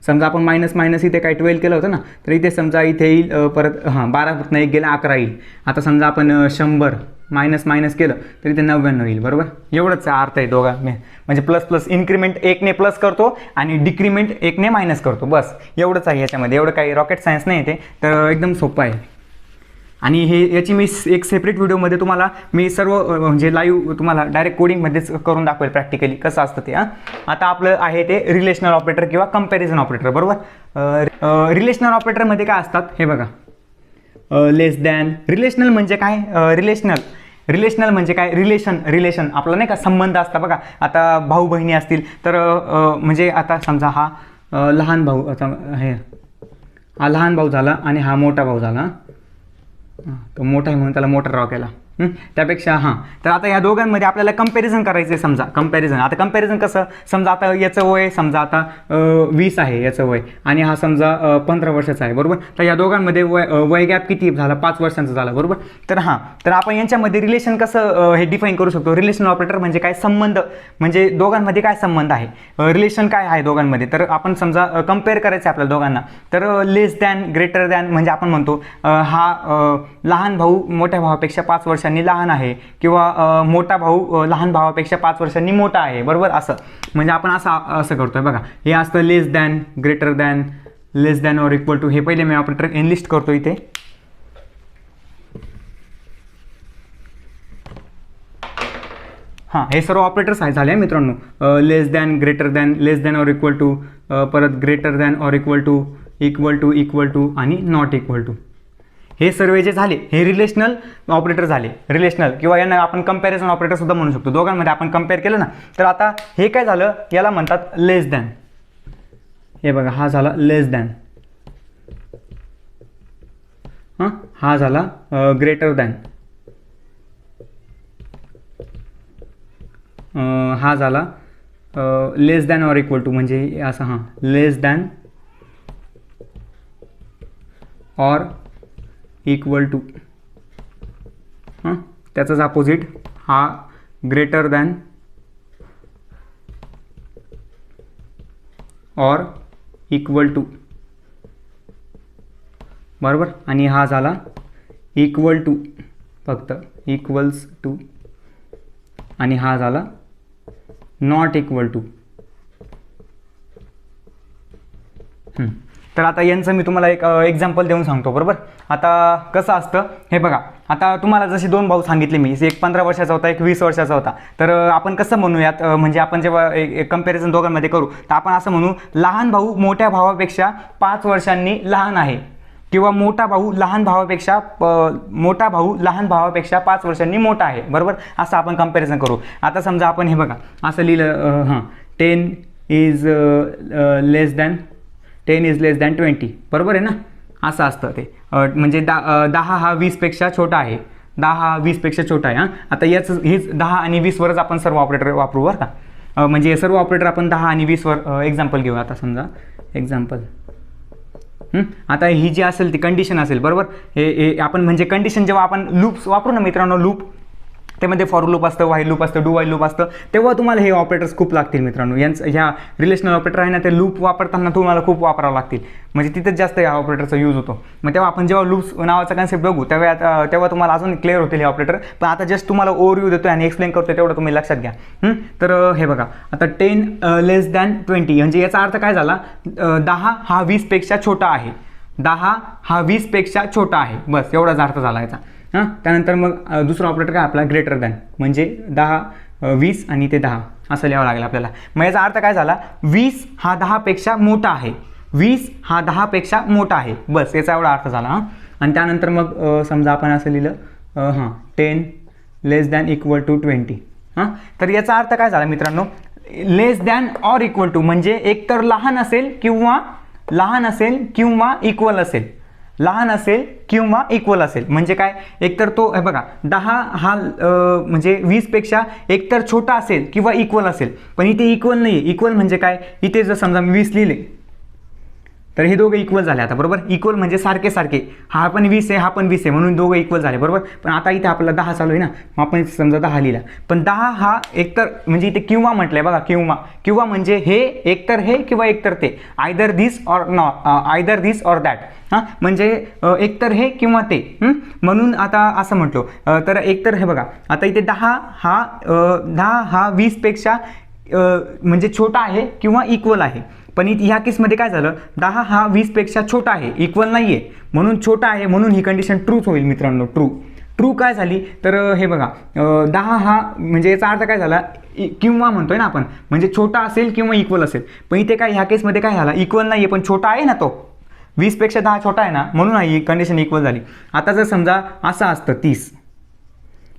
समजा आपण मायनस मायनस इथे काय 12 केलं होतं ना, तर इथे समजा इथे येईल परत 12 1 गेला 11 येईल. आता समजा आपण 100 मायनस मायनस केलं तर इथे 99 येईल. बरोबर, एवढंच अर्थ आहे दोघा म्हणजे प्लस प्लस इन्क्रीमेंट एकने प्लस करतो आणि डिक्रीमेंट एकने मायनस करतो, बस एवढंच आहे याच्यामध्ये. एवढं काही रॉकेट सायन्स नाही ते, तर एकदम सोपं आहे. आणि याची मी एक सेपरेट व्हिडिओमध्ये तुम्हाला मी सर्व म्हणजे लाईव्ह तुम्हाला डायरेक्ट कोडिंगमध्येच करून दाखवेल प्रॅक्टिकली कसं असतं ते. आता आपलं आहे ते रिलेशनल ऑपरेटर किंवा कंपॅरिझन ऑपरेटर. बरोबर, रिलेशनल ऑपरेटरमध्ये काय असतात हे बघा, लेस दॅन. रिलेशनल म्हणजे काय, रिलेशनल म्हणजे काय, रिलेशन आपलं नाही का, संबंध असता बघा. आता भाऊ बहिणी असतील तर म्हणजे आता समजा हा लहान भाऊ, आता हा लहान भाऊ झाला आणि हा मोठा भाऊ झाला. तो मोठा आहे म्हणून त्याला मोठा ड्रॉ केला. त्यापेक्षा तर आता या दोघांमध्ये आपल्याला कंपॅरिझन करायचं आहे. समजा कंपॅरिझन, आता कंपॅरिझन कसं, समजा आता याचं वय समजा आता 20 आहे याचं वय, आणि हा समजा 15 वर्षाचा आहे. बरोबर, तर या दोघांमध्ये वय गॅप किती झाला, 5 वर्षांचा झाला. बरोबर, तर आपण यांच्यामध्ये रिलेशन कसं हे डिफाईन करू शकतो. रिलेशन ऑपरेटर म्हणजे काय, संबंध म्हणजे दोघांमध्ये काय संबंध आहे, रिलेशन काय आहे दोघांमध्ये. तर आपण समजा कंपेअर करायचं आहे आपल्याला दोघांना, तर लेस दॅन, ग्रेटर दॅन म्हणजे आपण म्हणतो हा लहान भाऊ मोठ्या भावापेक्षा 5 वर्षांनी लहान आहे, किंवा मोठा भाऊ लहान भावापेक्षा 5 वर्षांनी मोठा आहे. बरोबर, असं म्हणजे आपण असं करतोय बघा. हे असतं less than, greater than, less than or equal to. हे पहिले मी ऑपरेटर एनलिस्ट करतो इथे. हे सर्व ऑपरेटर्स झाले मित्रांनो. Less than, greater than, less than or equal to, परत greater than or equal to, equal to आणि नॉट इक्वल टू. हे सर्व जे झाले हे रिलेशनल ऑपरेटर झाले. रिलेशनल किंवा यांना आपण कंपॅरिझन ऑपरेटर सुद्धा म्हणू शकतो. दोघांमध्ये आपण कंपेअर केलं ना, तर आता हे काय झालं, याला म्हणतात लेस दॅन. हे बघा, हा झाला लेस दॅन, हा झाला ग्रेटर दॅन, हा झाला less than or equal to म्हणजे असं less than or equal to. त्याचाच अपोजिट हा greater than or equal to. बरोबर, आणि हा झाला इक्वल टू, फक्त इक्वल्स टू, आणि हा झाला नॉट इक्वल टू. तर आता यांचं मी तुम्हाला एक एक्झाम्पल देऊन सांगतो. बरोबर, आता कसं असतं हे बघा. आता तुम्हाला जसे 2 भाऊ सांगितले मी, एक 15 वर्षाचा होता, एक 20 वर्षाचा होता. तर आपण कसं म्हणूयात, म्हणजे आपण जेव्हा कंपॅरिझन दोघांमध्ये करू तर आपण असं म्हणू, लहान भाऊ मोठ्या भावापेक्षा 5 वर्षांनी लहान आहे, किंवा मोठा भाऊ लहान भावापेक्षा 5 वर्षांनी मोठा आहे. बरोबर, असं आपण कंपॅरिझन करू. आता समजा आपण हे बघा असं लिहिलं, 10 इज लेस दॅन 20. बरोबर आहे ना, असं असतं ते. म्हणजे 10 हा 20पेक्षा छोटा आहे, 10 हा 20पेक्षा छोटा आहे. आता हेच 10 आणि 20वरच आपण सर्व ऑपरेटर वापरू बरं का. म्हणजे सर्व ऑपरेटर आपण 10 आणि 20वर एक्झाम्पल घेऊ. आता समजा एक्झाम्पल, आता ही जी असेल ती कंडिशन असेल. बरोबर, हे आपण म्हणजे कंडिशन जेव्हा आपण लूप्स वापरू ना मित्रांनो, लूप त्यामध्ये फॉर लूप असतं, व्हाईल लूप असतं, डू व्हाईल लूप असतं, तेव्हा तुम्हाला हे ऑपरेटर्स खूप लागतील मित्रांनो. ह्या रिलेशनल ऑपरेटर आहे ना, ते लूप वापरताना तुम्हाला खूप वापरावं लागतील, म्हणजे तिथेच जास्त या ऑपरेटरचा यूज होतो. मग तेव्हा आपण जेव्हा लूप्स नावाचा कन्सेप्ट बघू तेव्हा तुम्हाला अजून क्लिअर होतील हे ऑपरेटर. पण आता जस्ट तुम्हाला ओव्हरव्ह्यू देतोय आणि एक्सप्लेन करतोय, तेवढं तुम्ही लक्षात घ्या. तर हे बघा, आता 10 लेस दॅन 20 म्हणजे याचा अर्थ काय झाला, 10 हा 20पेक्षा छोटा आहे, 10 हा 20पेक्षा छोटा आहे, बस एवढाच अर्थ झाला याचा. त्यानंतर मग दुसरा ऑपरेटर काय आपला ग्रेटर दॅन, म्हणजे 10 20 आणि ते 10 असं लिहावं लागेल आपल्याला. मग याचा अर्थ काय झाला, 20 हा 10पेक्षा मोठा आहे, 20 हा 10पेक्षा मोठा आहे, बस याचा एवढा अर्थ झाला. आणि त्यानंतर मग समजा आपण असं लिहिलं 10 लेस दॅन इक्वल टू 20. तर याचा अर्थ काय झाला मित्रांनो, less than or equal to म्हणजे एकतर लहान असेल किंवा इक्वल असेल, लहान असेल किंवा इक्वल असेल. म्हणजे काय, एकतर तो हे बघा 10 हा म्हणजे 20पेक्षा एकतर छोटा असेल किंवा इक्वल असेल. पण इथे इक्वल नाही आहे. इक्वल म्हणजे काय, इथे जर समजा मी 20 लिहिले तर हे दोघं इक्वल झाले आता, बरोबर. इक्वल म्हणजे सारखे सारखे, हा पण 20 आहे हा पण 20 आहे म्हणून दोघं इक्वल झाले, बरोबर. पण आता इथे आपल्याला 10 चालू आहे ना, मग आपण समजा 10 लिहिला. पण 10 हा एकतर म्हणजे इथे किंवा म्हटलंय बघा, किंवा म्हणजे हे एकतर हे किंवा एकतर ते, either this or not, either this or that. हां, म्हणजे एकतर हे किंवा ते. म्हणून आता असं म्हटलो तर एकतर हे बघा, आता इथे 10 हा 20पेक्षा म्हणजे छोटा आहे किंवा इक्वल आहे. पण ह्या केसमध्ये काय झालं, 10 हा 20पेक्षा छोटा आहे, इक्वल नाही आहे, म्हणून छोटा आहे, म्हणून ही कंडिशन ट्रूच होईल मित्रांनो. ट्रू काय झाली तर हे बघा 10 हा म्हणजे याचा अर्थ काय झाला, किंवा म्हणतोय ना आपण, म्हणजे छोटा असेल किंवा इक्वल असेल. पण इथे काय, ह्या केसमध्ये काय झाला, इक्वल नाही आहे पण छोटा आहे ना, तो 20पेक्षा 10 छोटा आहे ना, म्हणून ही कंडिशन इक्वल झाली. आता जर समजा असं असतं 30,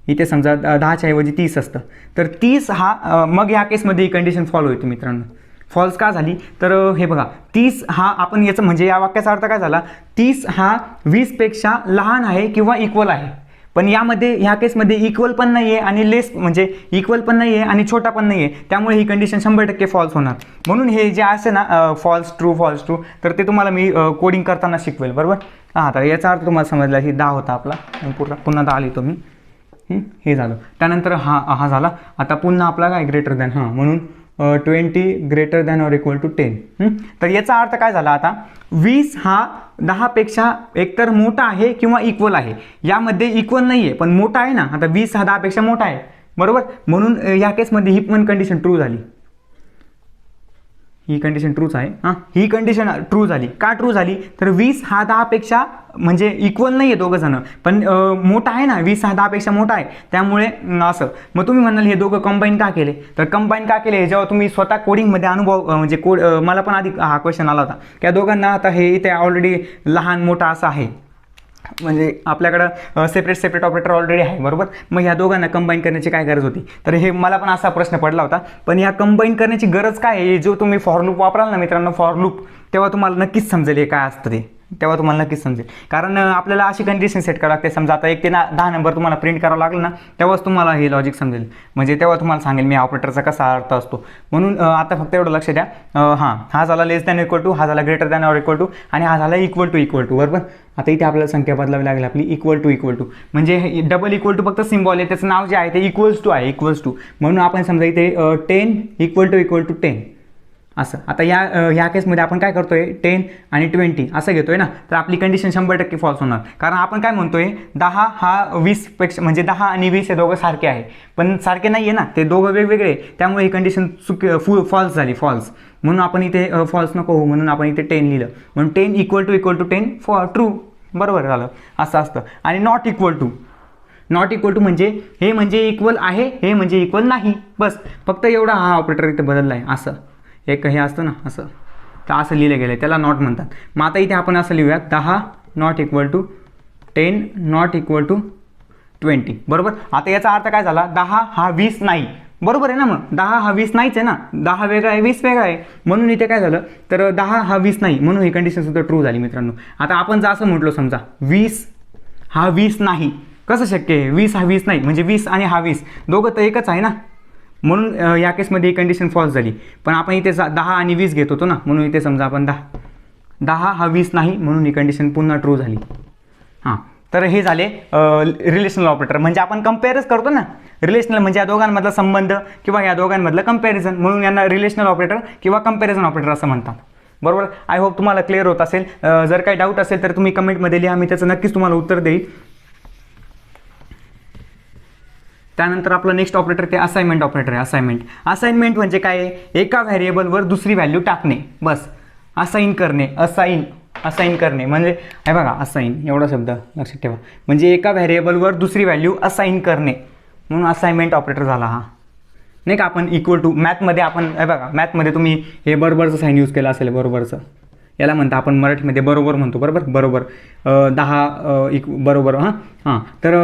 इथे समजा 10च्या ऐवजी 30 असतं, तर 30 हा मग ह्या केसमध्ये ही कंडिशन फॉलो होती मित्रांनो. फॉल्स का झाली तर हे बघा 30 हा आपण याचं म्हणजे या वाक्याचा अर्थ काय झाला, 30 हा 20पेक्षा लहान आहे किंवा इक्वल आहे. पण यामध्ये ह्या केसमध्ये इक्वल पण नाही आहे आणि लेस म्हणजे इक्वल पण नाही आहे आणि छोटा पण नाही आहे, त्यामुळे ही कंडिशन 100% फॉल्स होणार. म्हणून हे जे असे ना फॉल्स ट्रू तर ते तुम्हाला मी कोडिंग करताना शिकवेल, बरोबर. हां, तर याचा अर्थ तुम्हाला समजला की 10 होता आपला, पुन्हा 10 लिहितो मी. हे झालं. त्यानंतर हा झाला. आता पुन्हा आपला काय ग्रेटर दॅन, म्हणून 20 greater than or equal to 10. तर याचा अर्थ काय झाला, आता 20 हा 10पेक्षा एकतर मोठा आहे किंवा इक्वल आहे. यामध्ये इक्वल नाही आहे पण मोठा आहे ना, आता 20 हा 10पेक्षा मोठा आहे, बरोबर. म्हणून या केसमध्ये ही पण कंडिशन ट्रू झाली. ही कंडिशन ट्रूच आहे. ही कंडिशन ट्रू झाली. का ट्रू झाली तर 20 हा 10पेक्षा म्हणजे इक्वल नाही आहे दोघं जण, पण मोठा आहे ना, 20 हा 10पेक्षा मोठा आहे, त्यामुळे असं. मग तुम्ही म्हणाल हे दोघं कंबाईन का केले, तर कंबाईन का केले, जेव्हा तुम्ही स्वतः कोडिंगमध्ये अनुभव म्हणजे मला पण आधी हा क्वेश्चन आला होता, त्या दोघांना आता हे इथे ऑलरेडी लहान मोठा असं आहे, म्हणजे आपल्याकडं सेपरेट ऑपरेटर ऑलरेडी आहे, बरोबर. मग ह्या दोघांना कंबाईन करण्याची काय गरज होती, तर हे मला पण असा प्रश्न पडला होता. पण ह्या कंबाईन करण्याची गरज काय आहे, जो तुम्ही फॉर लूप वापराल ना मित्रांनो, फॉर लूप, तेव्हा तुम्हाला नक्कीच समजेल हे काय असतं ते, तेव्हा तुम्हाला नक्कीच समजेल. कारण आपल्याला अशी कंडिशन सेट करावी लागते. समजा आता 1 ते 10 नंबर तुम्हाला प्रिंट करावं लागलं ना, तेव्हाच तुम्हाला हे लॉजिक समजेल, म्हणजे तेव्हा तुम्हाला सांगेल मी ऑपरेटरचा कसा अर्थ असतो. म्हणून आता फक्त एवढं लक्ष द्या. हा झाला लेस दॅन इक्वल टू, हा झाला greater than or equal to, आणि हा झाला इक्वल टू, बरोबर. आता इथे आपल्याला संख्या बदलावी लागेल आपली, इक्वल टू, म्हणजे डबल इक्वल टू फक्त सिम्बॉल आहे, त्याचं नाव जे आहे ते इक्वल्स टू आहे, इक्वल्स टू. म्हणून आपण समजा इथे 10 इक्वल टू 10 असं. आता ह्या केसमध्ये आपण काय करतोय, 10 आणि 20 असं घेतोय ना, तर आपली कंडिशन 100% फॉल्स होणार. कारण आपण काय म्हणतोय, 10 हा 20पेक्षा म्हणजे 10 आणि 20 हे दोघं सारखे आहे, पण सारखे नाही आहे ना, ते दोघं वेगवेगळे, त्यामुळे ही कंडिशन फॉल्स झाली, फॉल्स. म्हणून आपण इथे फॉल्स नको होऊ, म्हणून आपण इथे 10 लिहिलं. म्हणून 10 इक्वल टू 10 फॉर ट्रू, बरोबर झालं. असं असतं. आणि नॉट इक्वल टू म्हणजे हे म्हणजे इक्वल आहे, हे म्हणजे इक्वल नाही, बस. फक्त एवढा हा ऑपरेटर इथे बदलला आहे. असं एक हे असतं ना, असं, तर असं लिहिलं गेलं, त्याला नॉट म्हणतात. मग आता इथे आपण असं लिहूयात, 10 not equal to 10 not equal to 20, बरोबर. आता याचा अर्थ काय झाला, 10 हा 20 नाही, बरोबर आहे ना. मग 10 हा 20 नाहीच आहे ना, 10 वेगळा आहे 20 वेगळा आहे, म्हणून इथे काय झालं तर 10 हा 20 नाही, म्हणून ही कंडिशन सुद्धा ट्रू झाली मित्रांनो. आता आपण जर असं म्हटलो समजा 20 हा 20 नाही, कसं शक्य आहे, 20 हा 20 नाही, म्हणजे 20 आणि हा 20 दोघं तर एकच आहे ना, म्हणून या केसमध्ये ही कंडिशन फॉल्स झाली. पण आपण इथे 10 आणि 20 घेत होतो ना, म्हणून इथे समजा आपण 10 हा 20 नाही, म्हणून ही कंडिशन पुन्हा ट्रू झाली. तर हे झाले रिलेशनल ऑपरेटर. म्हणजे आपण कम्पेअरच करतो ना, रिलेशनल म्हणजे या दोघांमधला संबंध किंवा या दोघांमधलं कम्पॅरिझन, म्हणून यांना रिलेशनल ऑपरेटर किंवा कम्पॅरिझन ऑपरेटर असं म्हणतात, बरोबर. आय होप तुम्हाला क्लिअर होत असेल. जर काही डाऊट असेल तर तुम्ही कमेंटमध्ये लिहा, मी त्याचं नक्कीच तुम्हाला उत्तर देईल. त्यानंतर आपलं नेक्स्ट ऑपरेटर ते असाइनमेंट ऑपरेटर आहे. असाइनमेंट म्हणजे काय आहे, एका व्हेरिएबलवर दुसरी व्हॅल्यू टाकणे, बस. असाइन करणे म्हणजे हे बघा, असाइन एवढा शब्द लक्षात ठेवा, म्हणजे एका व्हेरिएबलवर दुसरी व्हॅल्यू असाइन करणे, म्हणून असाइनमेंट ऑपरेटर झाला हा, नाही का. आपण इक्वल टू मॅथमध्ये आपण हे बघा, मॅथमध्ये तुम्ही हे बरोबरचं साईन यूज केलं असेल, बरोबरचं, याला म्हणता आपण मराठीमध्ये बरोबर म्हणतो, बरोबर 10 बरोबर. तर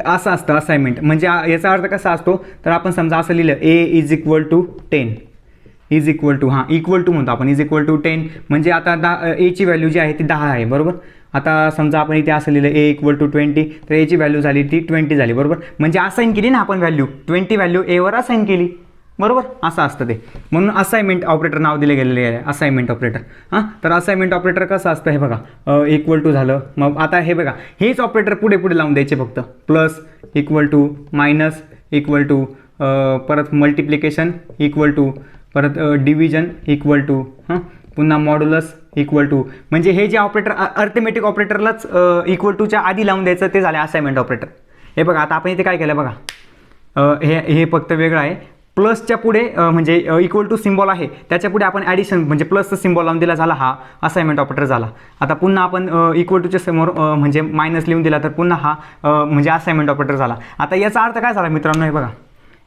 असं असतं असाइनमेंट. म्हणजे याचा अर्थ कसा असतो, तर आपण समजा असं लिहिलं A is equal to 10, is equal to equal to म्हणतो आपण, इज इक्वल टू 10 म्हणजे आता एची व्हॅल्यू जी आहे ती 10 आहे बरोबर. आता समजा आपण इथे असं लिहिलं ए इक्वल टू 20, तर एची व्हॅल्यू झाली ती 20 झाली बरोबर. म्हणजे असाइन केली ना आपण व्हॅल्यू 20 व्हॅल्यू एवर असाइन केली बरोबर, असं असतं ते. म्हणून असाइनमेंट ऑपरेटर नाव दिले गेलेले आहे असाइनमेंट ऑपरेटर. तर असाइनमेंट ऑपरेटर कसं असतं हे बघा, इक्वल टू झालं. मग आता हे बघा हेच ऑपरेटर पुढे पुढे लावून द्यायचे फक्त, plus equal to, minus equal to, परत मल्टिप्लिकेशन इक्वल टू, परत डिव्हिजन इक्वल टू, पुन्हा मॉड्युलस इक्वल टू. म्हणजे हे जे ऑपरेटर अर्थमेटिक ऑपरेटरलाच इक्वल टूच्या आधी लावून द्यायचं ते झाले असाइनमेंट ऑपरेटर. हे बघा आता आपण इथे काय केलं बघा, हे फक्त वेगळं आहे. प्लसच्या पुढे म्हणजे इक्वल टू सिम्बॉल आहे त्याच्या पुढे आपण ॲडिशन म्हणजे प्लसचा सिम्बॉल लावून दिला, झाला हा असाइनमेंट ऑपरेटर झाला. आता पुन्हा आपण इक्वल टूच्या समोर म्हणजे मायनस लिहून दिला तर पुन्हा हा म्हणजे असाइनमेंट ऑपरेटर झाला. आता याचा अर्थ काय झाला मित्रांनो, हे बघा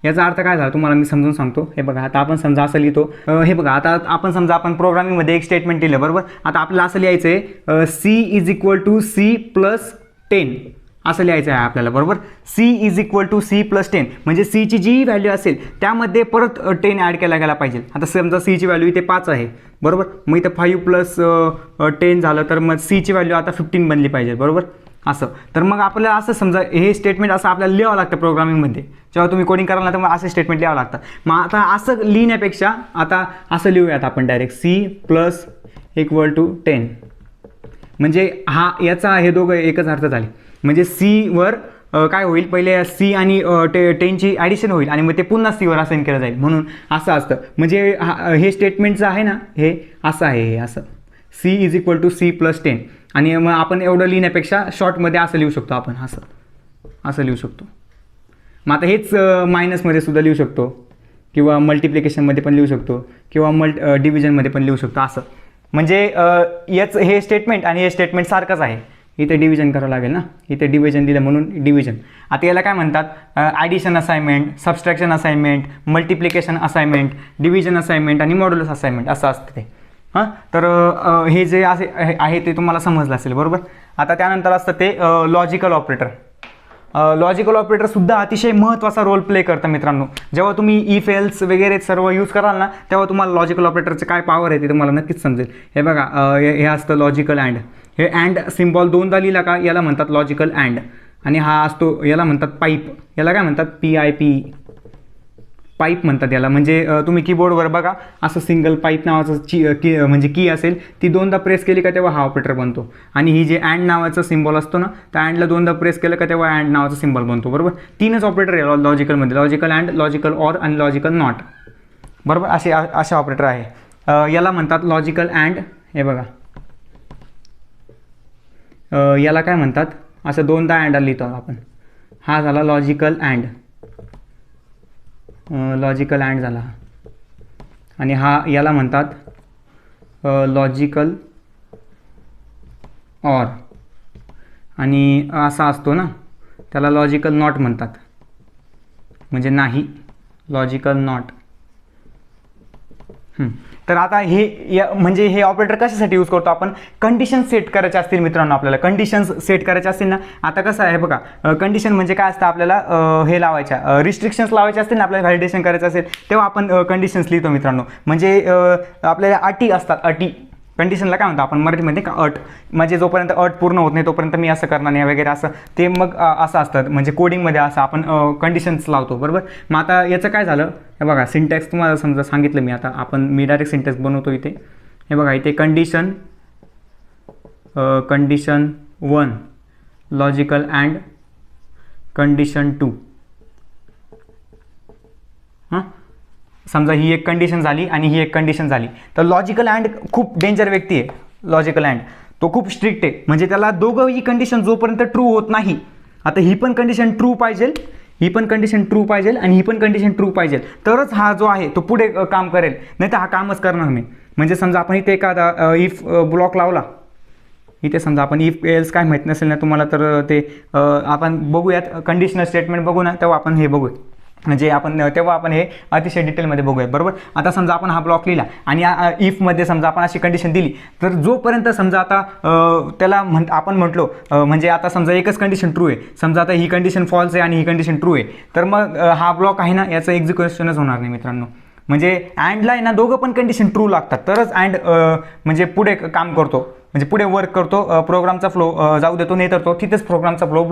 याचा अर्थ काय झाला तुम्हाला मी समजून सांगतो. हे बघा आता आपण समजा असं लिहितो, हे बघा आता आपण समजा आपण प्रोग्रामिंगमध्ये एक स्टेटमेंट लिहिलं बरोबर. आता आपल्याला असं लिहायचं आहे C is equal to C plus 10 असं लिहायचं आहे आपल्याला बरोबर. C is equal to C plus 10 म्हणजे सीची जी व्हॅल्यू असेल त्यामध्ये परत 10 ॲड केला गेला पाहिजे. आता समजा सीची व्हॅल्यू इथे 5 आहे बरोबर, मग इथं 5 प्लस 10 झालं तर मग सीची व्हॅल्यू आता 15 बनली पाहिजे बरोबर असं. तर मग आपल्याला असं समजा हे स्टेटमेंट असं आपल्याला लिहावं लागतं प्रोग्रामिंगमध्ये. जेव्हा तुम्ही कोडिंग कराल ना तर मग असे स्टेटमेंट लिहावं लागतं. मग आता असं लिहिण्यापेक्षा आता असं लिहूयात आपण direct C plus equal to 10 म्हणजे याचा हे दोघं एकच अर्थ झाले. म्हणजे सीवर काय होईल, पहिले सी आणि 10ची ॲडिशन होईल आणि मग ते पुन्हा सीवर असाइन केलं जाईल, म्हणून असं असतं. म्हणजे हे स्टेटमेंटचं आहे ना हे असं आहे, हे असं C is equal to C plus 10 आणि मग आपण एवढं लिहिण्यापेक्षा शॉर्टमध्ये असं लिहू शकतो आपण, असं लिहू शकतो. मग आता हेच मायनसमध्ये सुद्धा लिहू शकतो किंवा मल्टिप्लिकेशनमध्ये पण लिहू शकतो किंवा डिव्हिजनमध्ये पण लिहू शकतो असं. म्हणजे हे स्टेटमेंट आणि हे स्टेटमेंट सारखंच आहे. इथे डिव्हिजन करावं लागेल ना, इथे डिव्हिजन दिलं म्हणून डिव्हिजन. आता याला काय म्हणतात, addition assignment, subtraction assignment, multiplication assignment, division assignment आणि मॉड्युलस असाइनमेंट असं असतं ते. तर हे जे आहे ते तुम्हाला समजलं असेल बरोबर. आता त्यानंतर असतं ते लॉजिकल ऑपरेटर. लॉजिकल ऑपरेटरसुद्धा अतिशय महत्त्वाचा रोल प्ले करतं मित्रांनो. जेव्हा तुम्ही इफ एल्स वगैरे सर्व यूज कराल ना तेव्हा तुम्हाला लॉजिकल ऑपरेटरचं काय पॉवर आहे ते तुम्हाला नक्कीच समजेल. हे बघा हे असतं लॉजिकल अँड. हे अँड सिम्बॉल दोनदा लिहिला का याला म्हणतात लॉजिकल अँड. आणि हा असतो याला म्हणतात पाईप, याला काय म्हणतात PIP, पाईप म्हणतात याला. म्हणजे तुम्ही कीबोर्डवर बघा असं सिंगल पाईप नावाचं की म्हणजे की असेल, ती दोनदा प्रेस केली का तेव्हा हा ऑपरेटर बनतो. आणि ही जे अँड नावाचं सिम्बॉल असतो ना त्या अँडला दोनदा प्रेस केलं का तेव्हा अँड नावाचा सिम्बॉल बनतो बरोबर. 3च ऑपरेटर आहे लॉजिकलमध्ये, लॉजिकल अँड, लॉजिकल ऑर आणि लॉजिकल नॉट बरोबर. असे ऑपरेटर आहे. याला म्हणतात लॉजिकल अँड. हे बघा याला काय म्हणतात, असं दोनदा अँड लिहितो आपण. हा झाला लॉजिकल अँड, लॉजिकल अँड झाला. आणि याला म्हणतात लॉजिकल ऑर. आणि असा असतो ना त्याला लॉजिकल नॉट म्हणतात, म्हणजे नाही, लॉजिकल नॉट. तर आता म्हणजे हे ऑपरेटर कशासाठी यूज करतो आपण, कंडिशन सेट करायचे असतील मित्रांनो. आपल्याला कंडिशन्स सेट करायचे असतील ना, आता कसं आहे बघा, कंडिशन म्हणजे काय असतं, आपल्याला हे लावायच्या रिस्ट्रिक्शन्स लावायचे असतील ना, आपल्याला व्हॅलिडेशन करायचं असेल तेव्हा आपण कंडिशन्स लिहितो मित्रांनो. म्हणजे आपल्याला अटी असतात, अटी. कंडिशनला काय म्हणतो आपण मराठीमध्ये का, अट. म्हणजे जोपर्यंत अट पूर्ण होत नाही तोपर्यंत मी असं करणार नाही वगैरे असं ते. मग असं असतं म्हणजे कोडिंगमध्ये असं आपण कंडिशन्स लावतो बरोबर. मग आता याचं काय झालं, हे बघा सिंटॅक्स तुम्हाला समजा सांगितलं मी. आता मी डायरेक्ट सिंटॅक्स बनवतो इथे. हे बघा इथे कंडिशन 1 लॉजिकल अँड कंडिशन 2. समजा ही एक कंडिशन झाली आणि ही एक कंडिशन झाली, तर लॉजिकल अँड खूप डेंजर व्यक्ती आहे. लॉजिकल अँड तो खूप स्ट्रिक्ट आहे. म्हणजे त्याला दोघंही कंडिशन जोपर्यंत ट्रू होत नाही, आता ही पण कंडिशन ट्रू पाहिजे, ही पण कंडिशन ट्रू पाहिजे आणि ही पण कंडिशन ट्रू पाहिजे, तरच हा जो आहे तो पुढे काम करेल, नाही तर हा कामच करणार नाही. म्हणजे समजा आपण इथे एखादा इफ ब्लॉक लावला, इथे समजा आपण इफ एल्स काय माहीत नसेल ना तुम्हाला तर ते आपण बघूयात, कंडिशनल स्टेटमेंट बघू ना तेव्हा आपण हे बघूयात. म्हणजे तेव्हा आपण हे अतिशय डिटेलमध्ये बघूयात बरोबर. आता समजा आपण हा ब्लॉक लिहिला आणि इफमध्ये समजा आपण अशी कंडिशन दिली, तर जोपर्यंत समजा आता त्याला आपण म्हटलो म्हणजे आता समजा एकच कंडिशन ट्रू आहे, समजा आता ही कंडिशन फॉल्स आहे आणि ही कंडिशन ट्रू आहे, तर मग हा ब्लॉक आहे ना याचं एक्झिक्युशनच होणार नाही मित्रांनो. म्हणजे अँडला आहे ना दोघं पण कंडिशन ट्रू लागतात तरच अँड म्हणजे पुढे काम करतो, म्हणजे पुढे वर्क करतो, प्रोग्रामचा फ्लो जाऊ देतो, नाही तर तो तिथेच प्रोग्रामचा फ्लो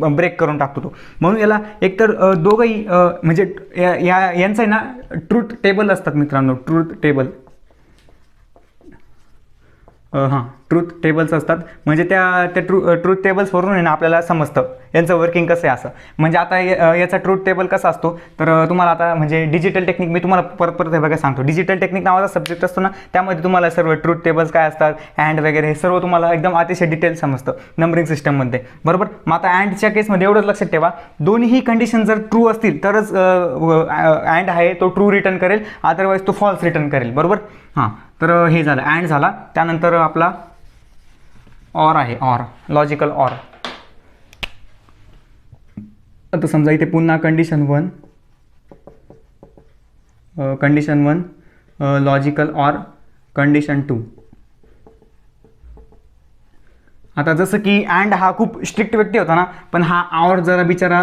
ब्रेक करून टाकतो तो. म्हणून याला एकतर दोघंही म्हणजे यांचं आहे ना ट्रूथ टेबल असतात मित्रांनो, ट्रूथ टेबल. हां, ट्रूथ टेबल्स असतात. म्हणजे त्या ट्रूथ टेबल्सवरून आहे ना आपल्याला समजतं यांचं वर्किंग कसं आहे असं. म्हणजे आता याचा ट्रूथ टेबल कसा असतो तर तुम्हाला आता म्हणजे डिजिटल टेक्निक मी तुम्हाला परत हे बघा सांगतो. डिजिटल टेक्निक नावाचा सब्जेक्ट असतो ना, त्यामध्ये तुम्हाला सर्व ट्रूथ टेबल्स काय असतात, अँड वगैरे हे सर्व तुम्हाला एकदम अतिशय डिटेल समजतं नंबरिंग सिस्टममध्ये, बरोबर. मग आता अँडच्या केसमध्ये एवढंच लक्षात ठेवा, दोन्ही कंडिशन जर ट्रू असतील तरच अँड आहे तो ट्रू रिटर्न करेल, अदरवाईज तो फॉल्स रिटर्न करेल, बरोबर. हां, तर हे झालं अँड झाला. त्यानंतर आपला ऑर आहे, ऑर, लॉजिकल ऑर. आता समजा इथे पुन्हा कंडिशन 1 लॉजिकल ऑर कंडिशन 2. आता जसं की अँड हा खूप स्ट्रिक्ट व्यक्ती होता ना, पण हा ऑर जरा बिचारा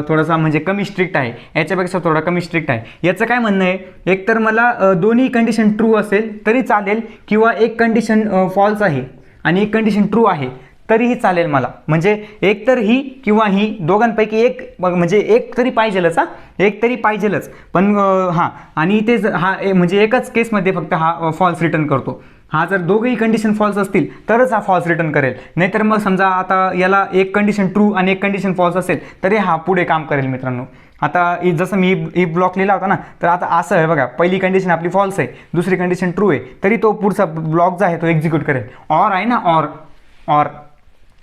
थोडासा म्हणजे कमी स्ट्रिक्ट आहे, याच्यापेक्षा थोडा कमी स्ट्रिक्ट आहे. याचं काय म्हणणं आहे, एकतर मला दोन्ही कंडिशन ट्रू असेल तरी चालेल, किंवा एक कंडिशन फॉल्स आहे आणि एक कंडिशन ट्रू आहे तरीही चालेल मला. म्हणजे एक तर ही किंवा ही दोघांपैकी एक, म्हणजे एक तरी पाहिजेलच, एक तरी पाहिजेलच. पण हां, आणि ते हा म्हणजे एकच केसमध्ये फक्त हा फॉल्स रिटर्न करतो. हा जर दोघंही कंडिशन फॉल्स असतील तरच हा फॉल्स रिटर्न करेल, नाहीतर मग समजा आता याला एक कंडिशन ट्रू आणि एक कंडिशन फॉल्स असेल तरी हा पुढे काम करेल मित्रांनो. आता जसं मी इफ ब्लॉक लिहिला होता ना, तर आता असं आहे बघा, पहिली कंडिशन आपली फॉल्स आहे, दुसरी कंडिशन ट्रू आहे, तरी तो पुढचा ब्लॉक जो आहे तो एक्झिक्यूट करेल. ऑर आहे ना, ऑर.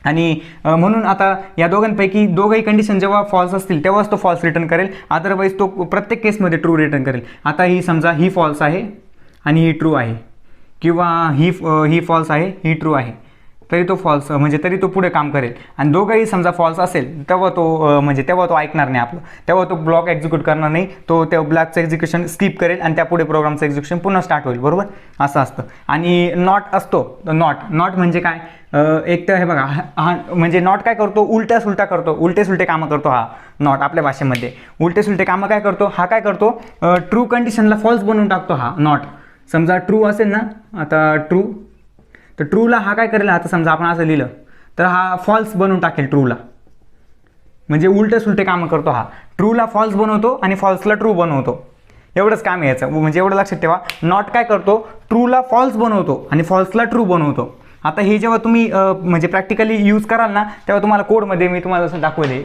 आणि म्हणून आता या दोघांपैकी दोघंही कंडिशन जेव्हा फॉल्स असतील तेव्हाच तो फॉल्स रिटर्न करेल, अदरवाईज तो प्रत्येक केसमध्ये ट्रू रिटर्न करेल. आता ही समजा ही फॉल्स आहे आणि ही ट्रू आहे, किंवा ही फॉल्स आहे, ही ट्रू आहे, तरी तो फॉल्स म्हणजे तरी तो पुढे काम करेल. आणि दोघंही समजा फॉल्स असेल तेव्हा तो म्हणजे तेव्हा तो ऐकणार नाही आपलं, तेव्हा तो ब्लॉक एक्झिक्यूट करणार नाही, तो त्या ब्लॉकचं एक्झिक्युशन स्किप करेल आणि त्यापुढे प्रोग्रामचं एक्झिक्युशन पुन्हा स्टार्ट होईल, बरोबर. असं असतं. आणि नॉट असतो, नॉट म्हणजे काय, एक तर हे बघा हा म्हणजे नॉट काय करतो, उलट्या सुलटा करतो, उलटे सुलटे कामं करतो हा नॉट. आपल्या भाषेमध्ये उलटे सुलटे कामं काय करतो, हा काय करतो, ट्रू कंडिशनला फॉल्स बनवून टाकतो हा नॉट. समजा ट्रू असेल ना, आता ट्रू, तर ट्रूला हा काय करेल, आता समजा आपण असं लिहिलं तर हा फॉल्स बनवून टाकेल ट्रूला. म्हणजे उलटे सुलटे कामं करतो हा, ट्रूला फॉल्स बनवतो आणि फॉल्सला ट्रू बनवतो. एवढंच काम आहे याचं. म्हणजे एवढं लक्षात ठेवा, नॉट काय करतो, ट्रूला फॉल्स बनवतो आणि फॉल्सला ट्रू बनवतो. आता हे जेव्हा तुम्ही म्हणजे प्रॅक्टिकली यूज कराल ना, तेव्हा तुम्हाला कोडमध्ये मी तुम्हाला असं दाखवले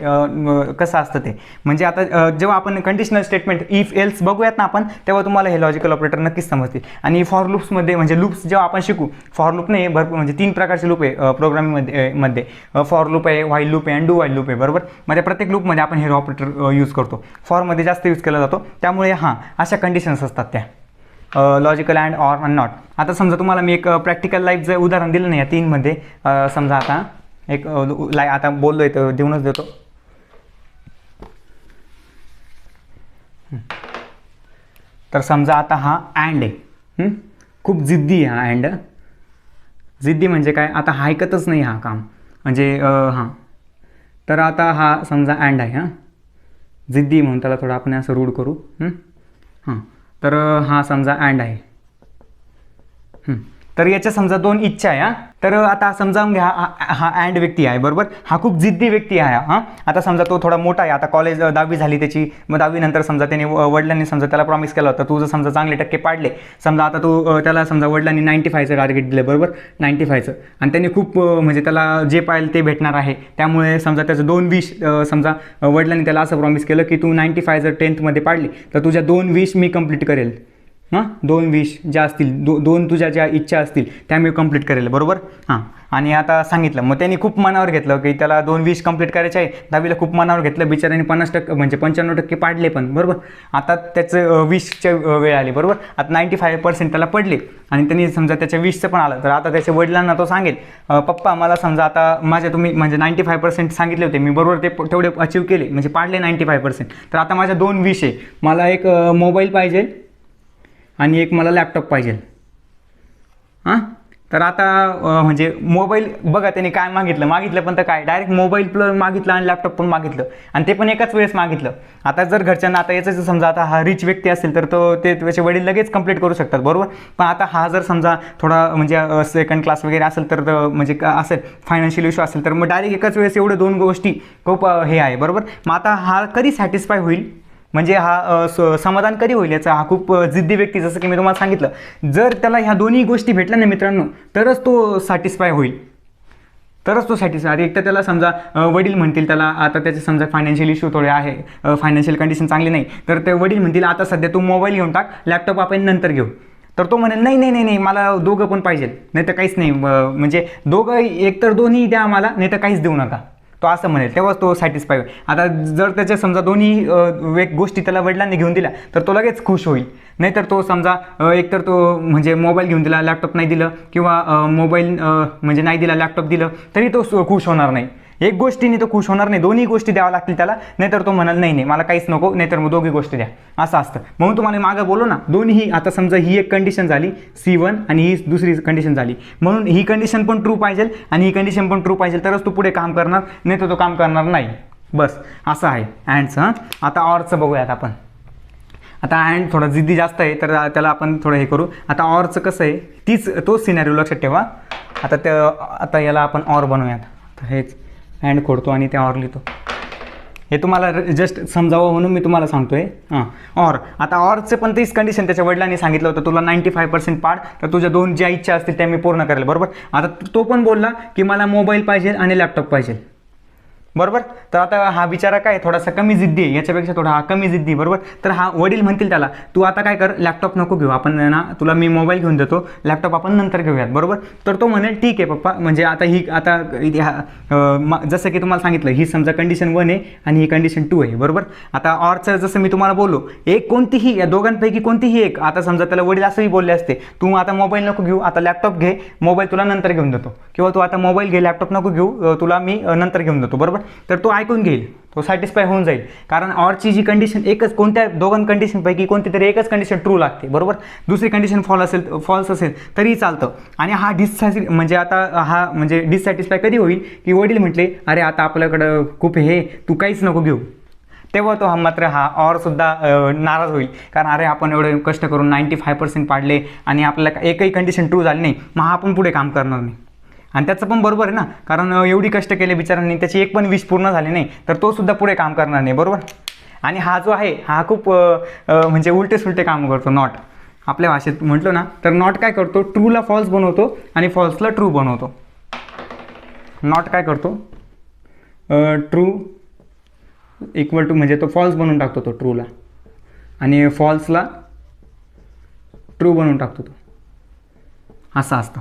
कसं असतं ते. म्हणजे आता जेव्हा आपण कंडिशनल स्टेटमेंट इफ एल्स बघूयात ना आपण, तेव्हा तुम्हाला हे लॉजिकल ऑपरेटर नक्कीच समजतील. आणि फॉर लूप्समध्ये म्हणजे लूप्स जेव्हा आपण शिकू, फॉर लूप नाही भरपूर म्हणजे 3 प्रकारचे लूप आहे प्रोग्रामिंगमध्ये. फॉर लूप आहे, व्हाईल लूप आहे आणि डू व्हाईल लूप आहे, बरोबर. म्हणजे प्रत्येक लूपमध्ये आपण हे ऑपरेटर यूज करतो, फॉरमध्ये जास्त यूज केला जातो. त्यामुळे हां, अशा कंडिशन्स असतात त्या लॉजिकल अँड ऑर आणि नॉट. आता समजा तुम्हाला मी एक प्रॅक्टिकल लाईफचं उदाहरण दिलं नाही या 3मध्ये. समजा आता एक आता बोललोय तर देऊनच देतो. तर समजा आता हा अँड आहे, खूप जिद्दी आहे हा अँड. जिद्दी म्हणजे काय, आता हा ऐकतच नाही हा काम, म्हणजे हां. तर आता हा समजा अँड आहे, हां जिद्दी म्हणून त्याला थोडं आपण असं रूढ करू. हां, तर हा समजा अँड आहे. तर याच्या समजा 2 इच्छा आहे. तर आता समजावून घ्या, हा अँड व्यक्ती आहे, बरोबर. हा खूप जिद्दी व्यक्ती आहे. हां, आता समजा तो थोडा मोठा आहे, आता कॉलेज 10वी झाली त्याची, मग 10वी नंतर समजा त्याने वडिलांनी समजा त्याला प्रॉमिस केला होता, तू जर समजा चांगले टक्के पाडले, समजा आता तो त्याला समजा वडिलांनी 95चं टार्गेट दिलं, बरोबर, 95चं, आणि त्यांनी खूप म्हणजे त्याला जे पाहिजे ते भेटणार आहे. त्यामुळे समजा त्याचं 2 विश, समजा वडिलांनी त्याला असं प्रॉमिस केलं की तू 95 जर 10th पाडली तर तुझ्या 2 विश मी कंप्लीट करेल. 2 विश ज्या असतील, 2 तुझ्या ज्या इच्छा असतील त्या मी कंप्लीट करेल, बरोबर. हां, आणि आता सांगितलं, मग त्यांनी खूप मनावर घेतलं की त्याला 2 विश कंप्लीट करायचे आहे. 10वीला खूप मनावर घेतलं, बिचाऱ्याने 50% म्हणजे 95% पाडले पण, बरोबर. आता त्याचं विशच्या वेळ आली, बरोबर. आता 95% त्याला पडले आणि त्यांनी समजा त्याच्या विशचं पण आलं, तर आता त्याच्या वडिलांना तो सांगेल, पप्पा मला समजा आता माझ्या तुम्ही म्हणजे 95% सांगितले होते, मी बरोबर ते तेवढे अचीव केले, म्हणजे पाडले 95%. तर आता माझ्या 2 विश आहे, मला एक मोबाईल पाहिजे आणि एक मला लॅपटॉप पाहिजे. हां, तर आता म्हणजे मोबाईल बघा त्याने काय मागितलं पण तर काय डायरेक्ट मोबाईल पण मागितलं आणि लॅपटॉप पण मागितलं आणि ते पण एकाच वेळेस मागितलं. आता जर घरच्यांना आता याचं समजा आता हा रिच व्यक्ती असेल तर तो ते त्याचे वडील लगेच कंप्लीट करू शकतात बरोबर. पण आता हा जर समजा थोडा म्हणजे सेकंड क्लास वगैरे असेल तर म्हणजे असेल फायनान्शियल इश्यू असेल तर मग डायरेक्ट एकाच वेळेस एवढे 2 गोष्टी खूप हे आहे बरोबर. मग आता हा कधी सॅटिस्फाय होईल म्हणजे हा समाधान कधी होईल याचा हा खूप जिद्दी व्यक्ती जसं की मी तुम्हाला सांगितलं जर त्याला ह्या दोन्ही गोष्टी भेटल्या ना मित्रांनो तरच तो सॅटिस्फाय होईल. तरच तो सॅटिस्फाय. एक तर त्याला समजा वडील म्हणतील त्याला आता त्याचे समजा फायनान्शियल इश्यू थोडे आहे फायनान्शियल कंडिशन चांगली नाही तर ते वडील म्हणतील आता सध्या तू मोबाईल घेऊन टाक लॅपटॉप आपण नंतर घेऊ. तर तो म्हणेल नाही नाही नाही नाही मला दोघं पण पाहिजे नाही तर काहीच नाही म्हणजे दोघं एकतर दोन्ही द्या मला नाही तर काहीच देऊ नका तो असं म्हणेल तेव्हाच तो सॅटिस्फाय होईल. आता जर त्याच्या समजा दोन्ही गोष्टी त्याला वडिलांनी घेऊन दिल्या तर तो लगेच खुश होईल. नाहीतर तो समजा एकतर तो म्हणजे मोबाईल घेऊन दिला लॅपटॉप नाही दिलं किंवा मोबाईल म्हणजे नाही दिला लॅपटॉप दिलं तरी तो खुश होणार नाही. एक गोष्टीने तो खुश होणार नाही दोन्ही गोष्टी द्याव्या लागतील त्याला नाहीतर तो म्हणाल नाही नाही मला काहीच नको नाहीतर मग दोघी गोष्टी द्या असं असतं. म्हणून तुम्हाला मागं बोललो ना दोन्ही आता समजा ही एक कंडिशन झाली C1 आणि ही दुसरी कंडिशन झाली म्हणून ही कंडिशन पण ट्रू पाहिजे आणि ही कंडिशन पण ट्रू पाहिजे तरच तो पुढे काम करणार नाही तर तो काम करणार नाही. बस असं आहे अँडचं. आता ऑरचं बघूयात आपण. आता अँड थोडा जिद्दी जास्त आहे तर त्याला आपण थोडं हे करू. आता ऑरचं कसं आहे तोच सिनॅरिओ लक्षात ठेवा. आता याला आपण ऑर बनवूयात. तर हेच अँड खोडतो आणि त्या ऑर लिहितो. हे तुम्हाला जस्ट समजावं म्हणून मी तुम्हाला सांगतोय ऑर. आता ऑरचं पण तीच कंडिशन त्याच्या वडिलांनी सांगितलं होतं तुला 95% पाड तर तुझ्या 2 ज्या इच्छा असतील त्या मी पूर्ण करेल बरोबर. आता तो पण बोलला की मला मोबाईल पाहिजे आणि लॅपटॉप पाहिजे बरोबर. तर आता हा बिचारा काय थोडासा कमी जिद्दी आहे याच्यापेक्षा थोडा हा कमी जिद्दी बरोबर. तर हा वडील म्हणतील त्याला तू आता काय कर लॅपटॉप नको घेऊ आपण ना तुला मी मोबाईल घेऊन देतो लॅपटॉप आपण नंतर घेऊयात बरोबर. तर तो म्हणेल ठीक आहे पप्पा म्हणजे आता जसं की तुम्हाला सांगितलं ही समजा कंडिशन 1 आहे आणि ही कंडिशन 2 आहे बरोबर. आता ऑरचं जसं मी तुम्हाला बोललो एक कोणतीही या दोघांपैकी कोणतीही एक आता समजा त्याला वडील असंही बोलले असते तू आता मोबाईल नको घेऊ आता लॅपटॉप घे मोबाईल तुला नंतर घेऊन देतो किंवा तू आता मोबाईल घे लॅपटॉप नको घेऊ तुला मी नंतर घेऊन देतो बरोबर. तर तो ऐकून घेईल तो सॅटिस्फाय होऊन जाईल कारण ऑरची जी कंडिशन एकच कोणत्या दोघां कंडिशनपैकी कोणती तरी एकच कंडिशन ट्रू लागते बरोबर. दुसरी कंडिशन फॉल्स असेल तरी चालतं. आणि हा म्हणजे आता हा म्हणजे डिससॅटिस्फाय कधी होईल की वडील म्हटले अरे आता आपल्याकडं खूप हे तू काहीच नको घेऊ तेव्हा तो मात्र हा ऑरसुद्धा नाराज होईल कारण अरे आपण एवढे कष्ट करून 95% पाडले आणि आपल्याला एकही कंडिशन ट्रू झाली नाही मग आपण पुढे काम करणार नाही. आणि त्याचं पण बरोबर आहे ना कारण एवढी कष्ट केले बिचारांनी त्याची एक पण विश पूर्ण झाली नाही तर तो सुद्धा पुढे काम करणार नाही बरोबर. आणि हा जो आहे हा खूप म्हणजे उलटे सुलटे काम करतो. नॉट आपल्या भाषेत म्हटलं ना तर नॉट काय करतो ट्रूला फॉल्स बनवतो आणि फॉल्सला ट्रू बनवतो. नॉट काय करतो ट्रू इक्वल टू म्हणजे तो फॉल्स बनवून टाकतो तो ट्रूला आणि फॉल्सला ट्रू बनवून टाकतो तो असं असतं.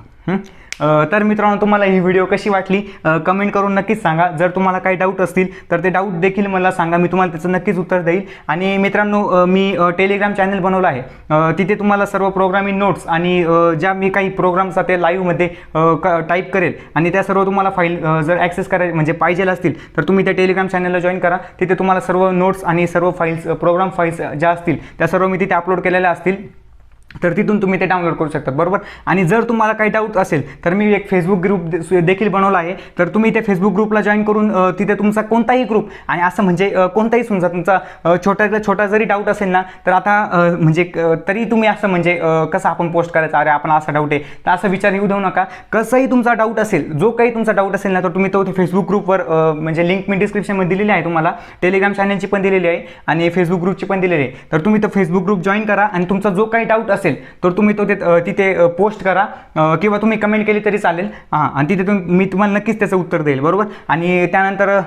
तर मित्रांनो तुम्हाला ही व्हिडिओ कशी वाटली कमेंट करून नक्कीच सांगा. जर तुम्हाला काही डाऊट असतील तर ते डाऊट देखील मला सांगा मी तुम्हाला त्याचं नक्कीच उत्तर देईल. आणि मित्रांनो मी टेलिग्राम चॅनल बनवलं आहे तिथे तुम्हाला सर्व प्रोग्रामिंग नोट्स आणि ज्या मी काही प्रोग्राम्स ते लाईव्हमध्ये टाईप करेल आणि त्या सर्व तुम्हाला फाईल जर ॲक्सेस करायचे म्हणजे पाहिजे असतील तर तुम्ही त्या टेलिग्राम चॅनलला जॉईन करा. तिथे तुम्हाला सर्व नोट्स आणि सर्व फाईल्स प्रोग्राम फाईल्स ज्या असतील त्या सर्व मी तिथे अपलोड केलेल्या असतील तर तिथून तुम्ही ते डाउनलोड करू शकता बरोबर. आणि जर तुम्हाला काही डाऊट असेल तर मी एक फेसबुक ग्रुप देखील बनवला आहे तर तुम्ही त्या फेसबुक ग्रुपला जॉईन करून तिथे तुमचा कोणताही ग्रुप आणि असं म्हणजे कोणताही समजा तुमचा छोट्यातला छोटा जरी डाऊट असेल ना तर आता म्हणजे तरी तुम्ही असं म्हणजे कसं आपण पोस्ट करायचं अरे आपण असा डाऊट आहे तर असं विचार येऊ देऊ नका. कसंही तुमचा डाऊट असेल जो काही तुमचा डाऊट असेल ना तर तुम्ही तो फेसबुक ग्रुपवर म्हणजे लिंक मी डिस्क्रिप्शनमध्ये दिलेली आहे तुम्हाला टेलिग्राम चॅनलची पण दिलेली आहे आणि फेसबुक ग्रुपची पण दिलेली आहे. तर तुम्ही तो फेसबुक ग्रुप जॉईन करा आणि तुमचा जो काही डाऊट असेल तर तुम्ही तो तिथे पोस्ट करा किंवा तुम्ही कमेंट केली तरी चालेल आणि तिथे मी तुम्हाला नक्कीच त्याचं उत्तर देईल बरोबर. आणि त्यानंतर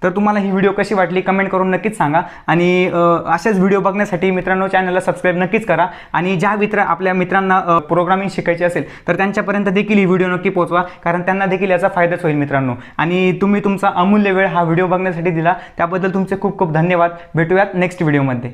तर तुम्हाला ही व्हिडिओ कशी वाटली कमेंट करून नक्कीच सांगा. आणि अशाच व्हिडिओ बघण्यासाठी मित्रांनो चॅनलला सबस्क्राईब नक्कीच करा. आणि ज्या आपल्या मित्रांना प्रोग्रामिंग शिकायची असेल तर त्यांच्यापर्यंत देखील ही व्हिडिओ नक्की पोहोचवा कारण त्यांना देखील याचा फायदाच होईल मित्रांनो. आणि तुम्ही तुमचा अमूल्य वेळ हा व्हिडिओ बघण्यासाठी दिला त्याबद्दल तुमचे खूप खूप धन्यवाद. भेटूयात नेक्स्ट व्हिडिओमध्ये.